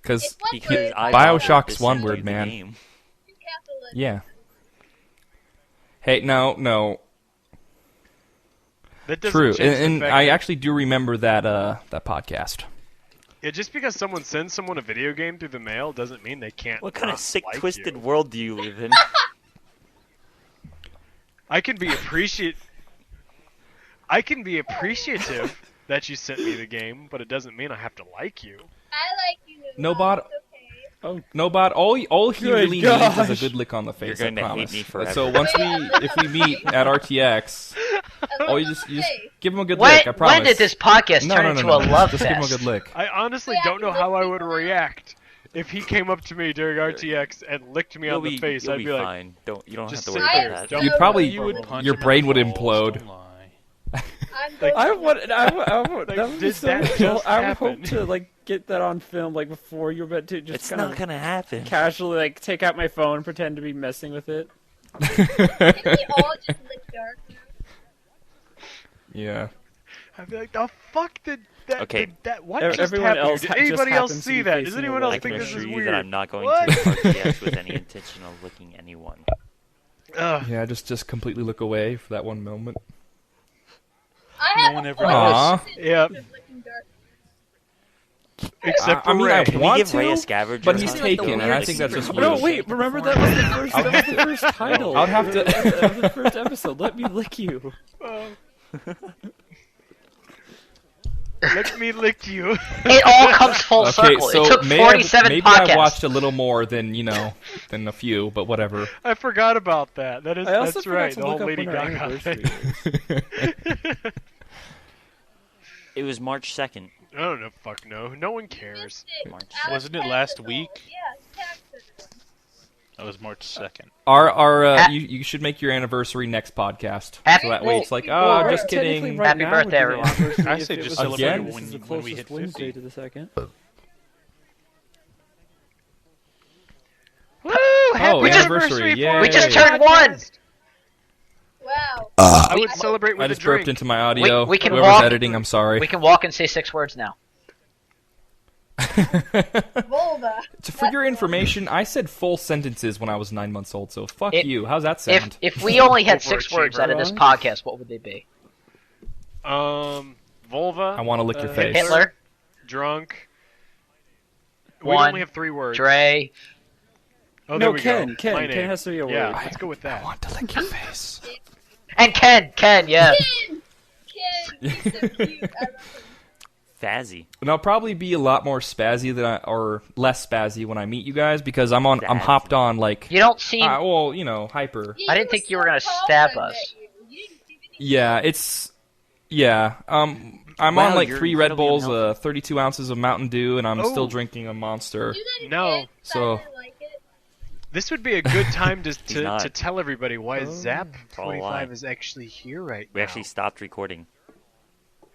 Because It's one Because word. I Bioshock's this one into word, the man. game. Capital letter. yeah. Hey, no. That doesn't True, change the and fact I that- actually do remember that that podcast. Yeah, just because someone sends someone a video game through the mail doesn't mean they can't. What kind of not sick, like twisted you. world do you live in? I can be appreciative that you sent me the game, but it doesn't mean I have to like you. I like you. No bot. It's okay. No bot. All he Good really gosh. needs is a good lick on the face. You're going I to hate promise. me forever. So if we meet at RTX, A you little just face. give him a good lick. I promise. When did this podcast No, turn no, no, into no, a no. love Just give him a fest? good lick. I honestly don't know how I would react if he came up to me during RTX and licked me on the face. You'll I'd be be like, fine. You don't have just to sit worry there. about that. Don't- You'd probably You would punch your him in brain the would balls, implode. don't lie. I'm Like, I going would. that Like, would be did so that cool. just I would happen? hope to get that on film before you're about to just It's kind not of gonna happen. casually take out my phone, and pretend to be messing with it. Can we all just lick dark now? Yeah. I'd be like, the fuck did that? Okay. Did that what Everyone just happened? else Did just anybody else happens to see be that? Does facing anyone away else I can think this is assure you weird? that I'm not going What? to RTX with any intention of licking anyone. Ugh. Yeah. Just completely look away for that one moment. I have one a ever Aw. point Yep. of licking dark. Except for I mean, Ray. I Can want we give to, Ray a scavenger but he's hunt? taken, and I weird think that's just secret. rude. No, wait. Remember that was the first title. I'd have to- of the first episode. Let me lick you. Let me lick you. It all comes full Okay, circle. so It took maybe 47 maybe podcasts. I watched a little more than than a few, but whatever. I forgot about that. That is I also that's forgot right. to The look whole up Lady when our Gaga anniversary thing. is. It was March 2nd. I don't know. Fuck no. No one cares. Missed it. March. Alex Wasn't it tagged last us all. week? Yeah, tagged us. That was March 2nd. You should make your anniversary next podcast. Happy- So that way it's like, Well, oh, I'm right, just Technically, kidding. right Happy now birthday, would be the everyone. anniversary I if say it just was celebrate again, it this when- is the when we closest hit Wednesday 50. to the second. Woo! Oh, Happy anniversary! Yay! We just turned one. Wow. I would celebrate with I a just drink. burped into my audio. We can Whoever's walk- editing, I'm sorry. We can walk and say 6 words now. Vulva. For your information, I said full sentences when I was 9 months old, so fuck If- you. How's that If sound? if we only had 6 words out of this Overachiever. podcast, what would they be? Vulva. I want to lick your Uh, face. Hitler, Drunk. We One. only have 3 words. Dre. Oh, there No, we Ken. go. Ken. My Ken name. has to be a Yeah, word. let's go with that. I want to lick your face. And Ken, yeah. Ken, he's so cute. I love him. Fazzy. And I'll probably be a lot more spazzy or less spazzy when I meet you guys because I'm hopped on like, You don't seem. hyper. Yeah, I didn't think you were gonna so tall stab when I us. met you. You didn't give any- Yeah, I'm Wow, on like you're 3 Red incredibly Bulls, unhealthy. 32 ounces of Mountain Dew, and I'm Oh. still drinking a Monster. You didn't No, hit, so- I like it. This would be a good time to not. to tell everybody why Oh. Zap all a 25 lie. is actually here right We now. actually stopped recording.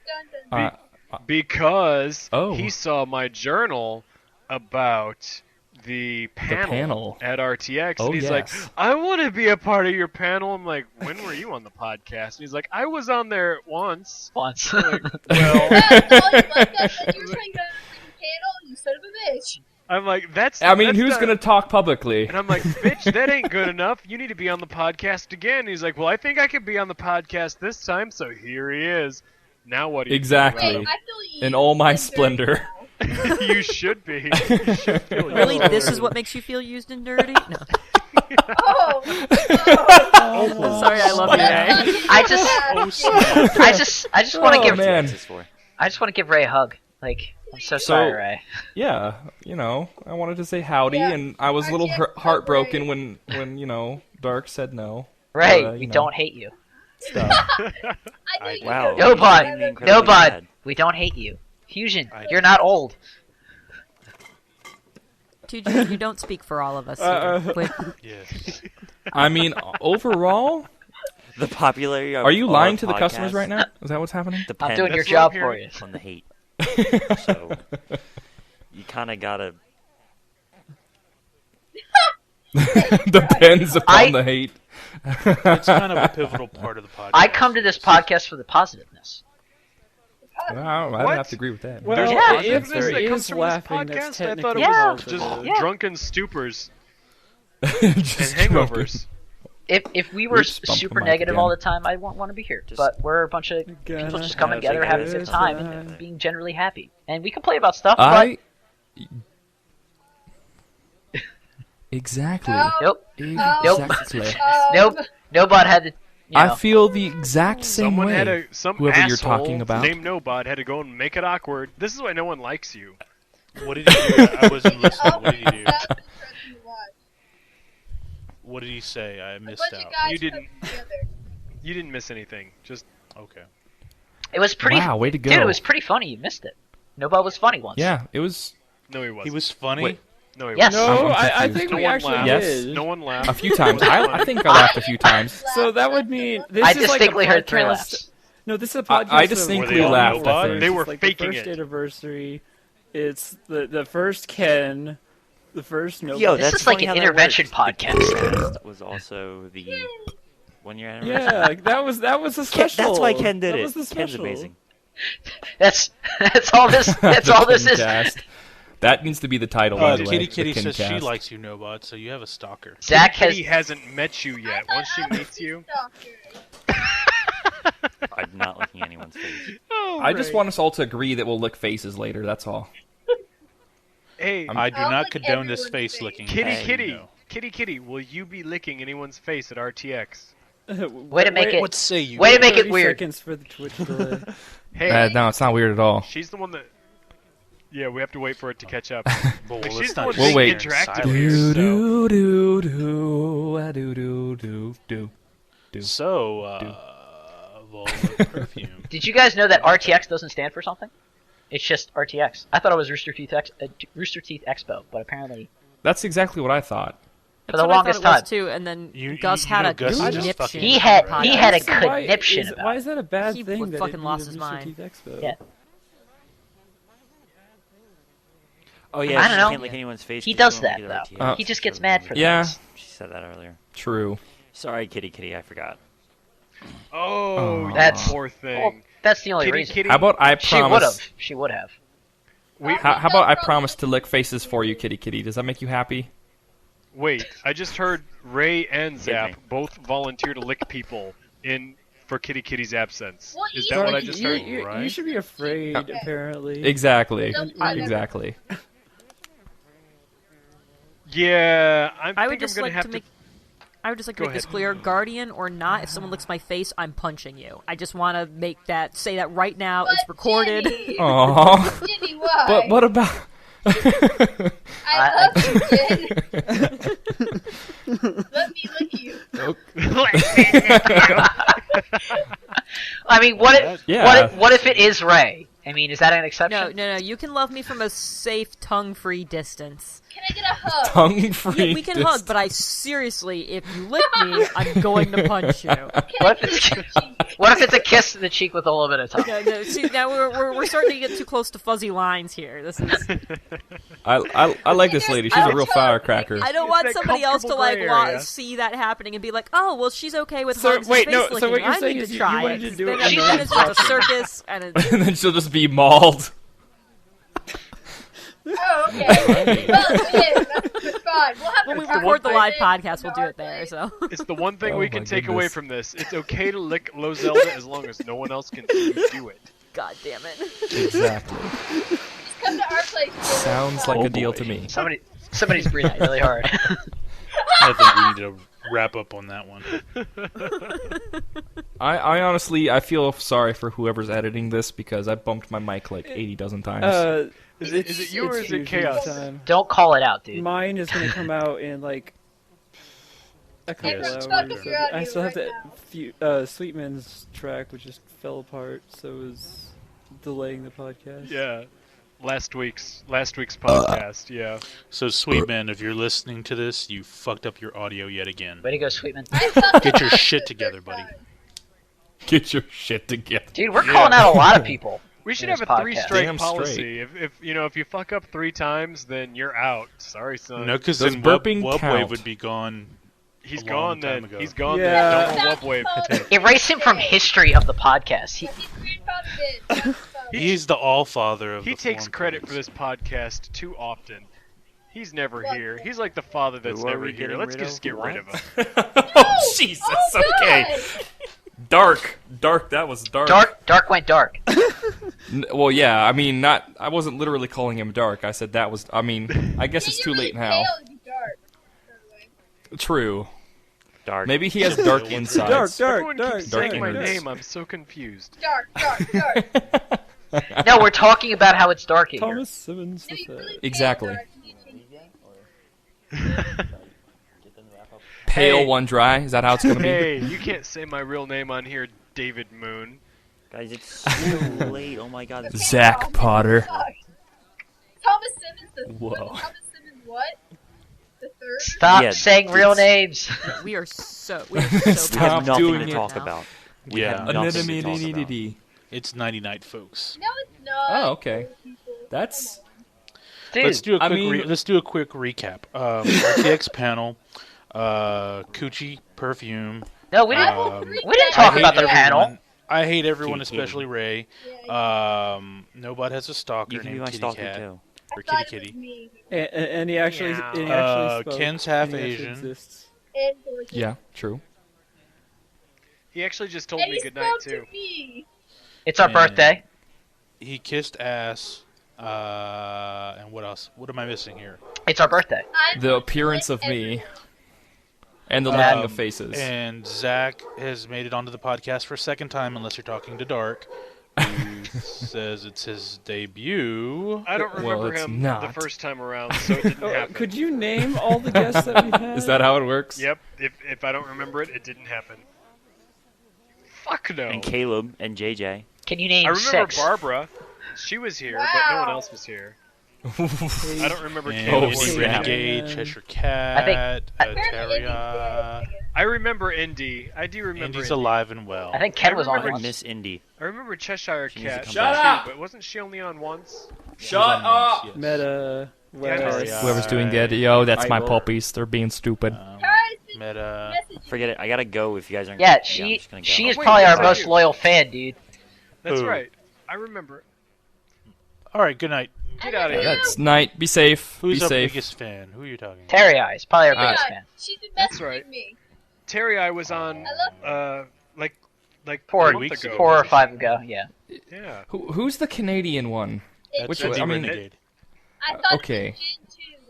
Dun, dun, dun. Because Oh. he saw my journal about the panel, panel. at RTX, Oh, and he's like, yes. I want to be a part of your panel. I'm like, when were you on the podcast? And he's like, I was on there once. Once. I'm like, well, That's all you like that, but you were trying to freaking panel, you son of a bitch. I'm like, that's. I mean, that's who's not- gonna talk publicly? And I'm like, bitch, that ain't good enough. You need to be on the podcast again. And he's like, well, I think I could be on the podcast this time, so here he is. Now what do you do Exactly. Wait, I feel you In all my and splendor. about it? You should be. You should feel Really, used. this is what makes you feel used and dirty? No. Oh, Sorry, I love you, Ray. I just- Oh, snap. I just want to Oh, give. man. What's this for? I just want to give Ray a hug. Like, I'm so sorry, Ray. Yeah, I wanted to say howdy, Yeah. and I was a little RTX heartbroken when Dark said no. Ray, But, we don't hate you. Stuff. I know you Wow. do. No, bud. You made me No, incredibly bud. sad. We don't hate you. Fusion, I- you're not old. TJ, you don't speak for all of us. either. Quit. Yes. I mean, overall, The popularity of are you our lying to the customers podcast right now? Is that what's happening? I'm depends doing your That's what I'm job for you. on the hate. So you kind of gotta. Depends upon I- the hate. It's kind of a pivotal part of the podcast. I come to this podcast for the positiveness. I What? would have to agree with that. Well, There's Yeah. if positiveness there that comes is from this laughing, that's podcast? I thought technically it was Yeah. positive. just Yeah. drunken stupors Just and hangovers. if we were Oops, bumped the super mic negative again. all the time, I wouldn't want to be here. But we're a bunch of people just coming together, having a good time, and being generally happy. And we complain about stuff, but Exactly. nope, Exactly. Nobod had to. I feel the exact same Someone way. had some whoever you're asshole talking about. named Nobod had to go and make it awkward. This is why no one likes you. What did he do? I wasn't listening. What did he do? What did he say? I missed out. You didn't miss anything. Just okay. It was pretty. Wow, way to go. Dude, it was pretty funny. You missed it. Nobod was funny once. Yeah, it was. No, he wasn't. He was funny. Wait. No, he Yes. wasn't. No, I confused. think No we one actually laughed. Yes. did. No one laughed. A few times. I think I laughed a few times. So that would mean this I is like a distinctly heard 3 podcast- laughs. No, this is a I podcast. distinctly of laughed, Nobod. I think. They were It's like faking the first it. anniversary. It's the first Ken, the first Nobod. Yo, This that's is like funny an how that intervention works. The podcast. podcast was also the 1-year anniversary. Yeah, that was a Ken, special. that's why Ken did that it. Was the Ken's special. amazing. That's all this. That's all this is. Kincast. That needs to be the title. by the way, Kitty the Kitty says she Kincast. likes you, Nobot, so you have a stalker. Zach has. Kitty hasn't met you yet. Once she meets you, I'm not licking anyone's face. I just want us all to agree that we'll lick faces later. That's all. hey, I do I'll not lick condone this everyone's face face. licking. Kitty, as you Kitty, know. Kitty, will you be licking anyone's face at RTX? Way to make it. What say you? Way to make it 30 weird. seconds for the Twitch delay. Hey, No, it's not weird at all. she's the one that. Yeah, we have to wait for it to catch up. Well, Like, let's she's the not one just We'll being wait. interactive silence, here. so- Do do do do do do do. So, Vulva Perfume. Did you guys know that RTX doesn't stand for something? It's just RTX. I thought it was Rooster Teeth Expo, but apparently That's exactly what I thought. for That's the what longest I thought it time. was too, and then You- Gus you had know a Gus is just conniption. fucking- He had on the he had a podcast. conniption Why about is that a bad He thing? would that fucking it lost was his Rooster mind. Teeth Expo? Yeah. Oh yeah, I she don't know. can't lick anyone's face. He 'cause does she that won't though. get RTX. He just gets mad for Yeah. things. She said that earlier. True. Sorry, Kitty, I forgot. Oh, That's- you poor Well, thing. that's the only Kitty, reason. Kitty. How about I She would have. promise? She would have. How about I promise to lick faces for you, Kitty? Does that make you happy? Wait, I just heard Ray and Hit Zap me. both volunteer to lick people for Kitty's absence. Well, Is that what I just heard? You should be afraid, apparently. Exactly. I- Exactly. Yeah, I think would just I'm gonna like have to make. I would just like to Go make this ahead. clear: Guardian or not, if someone licks my face, I'm punching you. I just want to say that right now. It's recorded. Jenny, Aww. Jenny, why? But what about? I love you, Jen. Let me lick you. I mean, what if Yeah. what if it is Ray? I mean, is that an exception? No. You can love me from a safe, tongue-free distance. Can I get a hug? Tongue free. Yeah, we can hug, but I seriously, if you lick me, I'm going to punch you. What if it's a kiss to the cheek with a little bit of tongue? No, see, now we're starting to get too close to fuzzy lines here. This is. I like this lady. She's a real firecracker. I don't It's want that somebody else to comfortable gray area. see that happening and be like, oh, well, she's okay with So, hugs wait, and no, face so what licking. you're I saying need is to you try wanted it. to do Then it I'm in doing the this with a circus and a, And then she'll just be mauled. Oh, okay. Well, yeah, that's fine. We'll have when we to talk record the about live it podcast, we'll in do our it there. place. So It's the one thing Oh we can my take away goodness. from this. It's okay to lick Low Zelda as long as no one else can see you do it. God damn it. Exactly. Just come to our place. for Sounds fun. like a deal to me. Somebody's breathing really hard. I think we need to wrap up on that one. I honestly I feel sorry for whoever's editing this because I bumped my mic like 80 dozen times. Is it you or is it Chaos? Don't call it out, dude. Mine is gonna come out in like a couple Yes, hours. fuck if you're out I here still have right to. Sweetman's track, which just fell apart, so it was delaying the podcast. Yeah. Last week's podcast, yeah. So, Sweetman, if you're listening to this, you fucked up your audio yet again. Way to go, Sweetman. Get your shit together, buddy. Get your shit together. Dude, we're calling out a lot of people. We should in have this a 3 podcast. strike Damn policy. straight. If you fuck up 3 times, then you're out. Sorry, son. No, because Does then burping Wubwave count? would be gone. He's a gone long time then. ago. He's gone Yeah. then. No more Wubwave to take. Erase him from history of the podcast. His grandfather did. That's fine. He's the all-father of He the takes Forum credit for Friends. this podcast too often. He's never here. He's like the father that's Who are never we here. getting Let's rid just of? get rid What? of him. Oh, Jesus. Okay. God! Dark. That was dark. Dark went dark. Well, yeah. I mean, not. I wasn't literally calling him dark. I said that was. I mean, I guess it's too late now. Pale to be dark, by the way. True. Dark. Maybe he has dark insides. Everyone keeps saying dark my nerds. name. I'm so confused. Dark. No, we're talking about how it's dark in here. Thomas Simmons No, the you're third. really Exactly. pale dark. You need to change that. Pale Hey. one dry. Is that how it's gonna be? Hey, you can't say my real name on here, David Moon. Guys, it's so late. Oh my god. Okay, Zach Thomas Potter. sucks. Thomas Simmons the Whoa. Thomas Simmons what? The third? Stop Yeah, saying real it's- names. We are so We Stop have nothing doing to it talk now. about. We have nothing to talk about. Anonymity. It's Nighty Night, folks. No, it's not. Oh, okay. People. That's Dude, Let's do a I quick. mean- Let's do a quick recap. RTX panel, Coochie, Perfume. no, we didn't. We didn't talk I about hate the panel. everyone. I hate everyone, Kitty especially Ray. Yeah, Nobody has a stalker You can be named my Kitty stalker Cat too. or I thought Kitty it was Kitty. me. And he actually, Meow. and he actually spoke. Ken's half and he actually Asian. exists. And gorgeous. yeah, true. He actually just told And me he goodnight spoke too. to me. It's our And- birthday. He kissed ass. And what else? What am I missing here? It's our birthday. I'm The appearance of me and the Um, licking of faces. And Zach has made it onto the podcast for a second time, unless you're talking to Dark, who says it's his debut. I don't Well, remember it's him not. the first time around, so it didn't happen. Could you name all the guests that we've had? Is that how it works? Yep. If I don't remember it, it didn't happen. Fuck no. And Caleb and JJ. Can you name I remember six? Barbara. She was here, but no one else was here. I don't remember And Caleb. Oh, or Indy snap. Renegade, Man. Cheshire Cat, Apparently Indy's Terria. dead, I guess. I remember Indy. I do remember Indy's Indy. alive and well. I think Ken was on remember once. Miss Indy. I remember Cheshire She needs to Cat. come Shut too, up! But wasn't she only on once? Shut up! Yes. Meta. Terria. Whoever's doing good, yo, that's I my will. puppies. They're being stupid. Tara's been Meta. messaging Forget it. I gotta go if you guys aren't. Yeah, I'm she just gonna go. she is Wait, probably yes, our I most do. loyal fan, dude. That's Who? right. I remember. All right, good night. Get out of here. That's night. Be safe. Who's Be our safe. biggest fan? Who are you talking about? Terry Eyes, probably our Oh my biggest God, fan. she's been That's messaging right. me. Terry, I was on. I love Like a Four month weeks ago. 4 or 5 ago, yeah. Yeah. Who's the Canadian one? it. Which That's one? Indy I mean- Renegade. I thought okay. it was Jin too.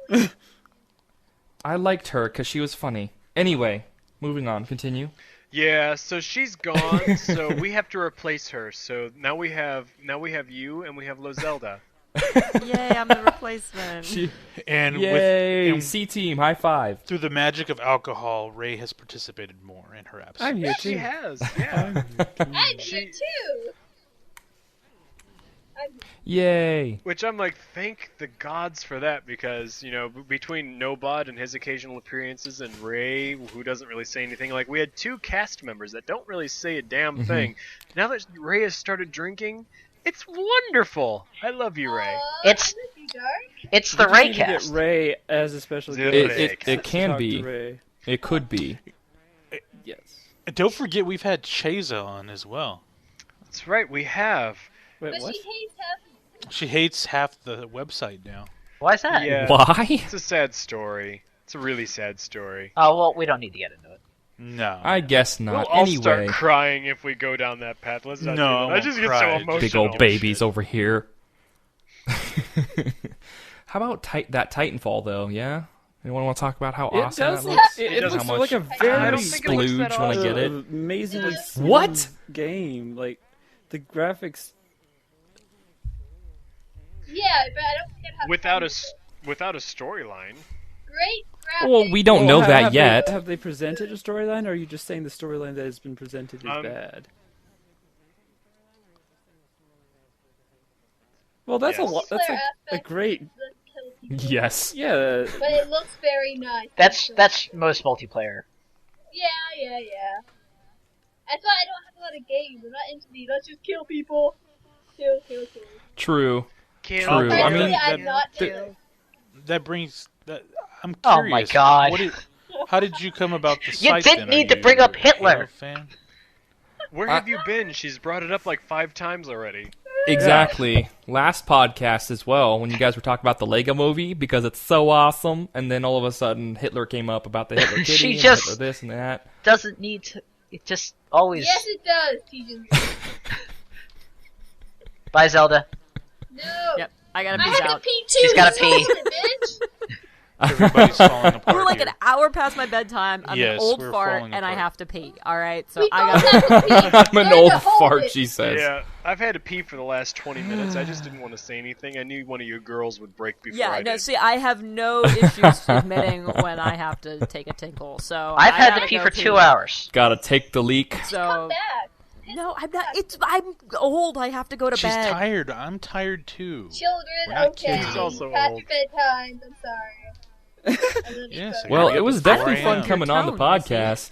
but apparently I liked her because she was funny. Anyway, moving on. Continue. Yeah. So she's gone. So we have to replace her. So now we have you and we have Lozelda. Yay, I'm the replacement. And Yay! with C team. High five. through the magic of alcohol, Ray has participated more in her absence. I'm here She too. has. Yeah. I'm She- here too. Yay! Which I'm like, thank the gods for that, because, between Nobod and his occasional appearances and Ray, who doesn't really say anything, like, we had two cast members that don't really say a damn thing. Now that Ray has started drinking, it's wonderful! I love you, Ray. It's it's the We just need to Raycast. Get Ray as a special It- guest. It to can talk to be. Ray. It could be. Yes. And don't forget, we've had Cheza on as well. That's right, we have. Wait, But what? she hates half. She hates half the website now. Why is that? Yeah. Why? It's a sad story. It's a really sad story. Oh, well, we don't need to get into it. No. I guess We'll not. all start Anyway, crying if we go down that path. Let's not No, do I that. I won't just get cry. so Big emotional. big old Shit. babies over here. How about that Titanfall though? Yeah. Anyone want to talk about how It awesome does that look. looks? It does looks how like a much- very I don't think it looks that splooge when I get it. amazingly What? smooth game. Like the graphics. Yeah, but I don't get how. Without a storyline. Great graphics. Well, we don't know Well, that have yet. Have they presented a storyline, or are you just saying the storyline that has been presented is bad? Well, that's Yes. a lot. That's Player a aspect great. is the kill people. Yes. Yeah. But it looks very nice. That's most multiplayer. Yeah. That's why I don't have a lot of games. I'm not into the let's just kill people. Kill. True. Kill. True. I Frankly, mean, I'm not the- into That brings. I'm Oh curious. my God. How did you come about the You site? didn't then? Are need to you bring up a Hitler. Halo fan? Where have you been? She's brought it up like 5 times already. Exactly. Last podcast as well, when you guys were talking about the Lego movie, because it's so awesome, and then all of a sudden Hitler came up about the Hitler kitty She and just- Hitler this and that. Doesn't need to. It just always. Yes, it does, TJ. Bye, Zelda. No. Yep, I gotta I peace had to out. pee too. She's gotta you pee. son of a bitch. Everybody's falling apart. We're like here. an hour past my bedtime. I'm Yes, an old we're fart, falling and I apart. have to pee. All right, so We I don't got. have to pee. I'm an Learn old to hold fart, it. she says. Yeah, I've had to pee for the last 20 minutes. I just didn't want to say anything. I knew one of you girls would break before Yeah, I no. did. See, I have no issues admitting when I have to take a tinkle. So I've I had gotta to pee go for pee. 2 hours. Gotta take the leak. Come So back. no, I'm not. I'm old. I have to go to She's bed. tired. I'm tired too. We're Children, not okay. kids. She's also Past old. your bedtime. I'm sorry. I love you, Yes, brother. I Well, gotta it get was up at 4 definitely fun a.m. coming on the Your tone, you see. podcast.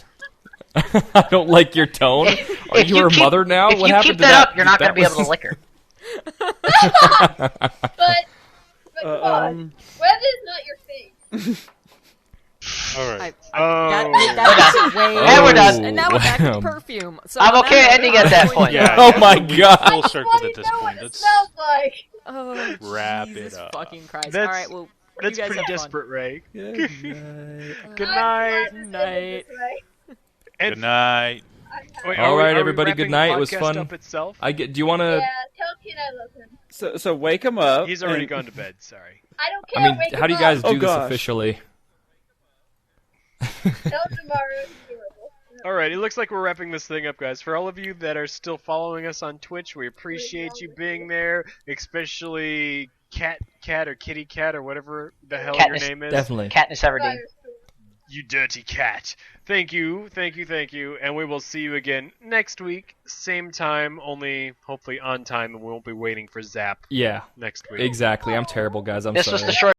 I don't like your tone. Are If you her keep- mother now? If What you happened keep to that up, you're not that going to be able was- to lick her. But come on. Whether it's not your face. All right. That's way. And we're done. And now we're back to Wow. perfume. So I'm on okay that ending note, at that I'm point. going to- Oh my we God. Full I just circled want at to this know what point. it Let's smells like. Oh, Wrap Jesus it up. fucking Christ! That's- All right, well, That's you guys pretty have desperate, Ray. Good Good I'm night. glad this ended Night. this way. And- Good night. Wait, All are we- right, are we everybody, wrapping good night. the It was podcast fun. Up itself? Do you want to? Yeah, tell Kid I love him. So wake him up. He's already and- gone to bed. Sorry. I don't I care. mean, wake how do you him guys up. do Oh, this gosh. officially? Tell him tomorrow. He's adorable. All right, it looks like we're wrapping this thing up, guys. For all of you that are still following us on Twitch, we appreciate you being there, especially Cat or Kitty Cat or whatever the hell Katniss- your name is. Definitely. Katniss Everdeen. Firestorm. You dirty cat. Thank you, and we will see you again next week, same time, only hopefully on time, and we won't be waiting for Zap Yeah, next week. exactly. I'm terrible, guys. I'm This sorry. was the short.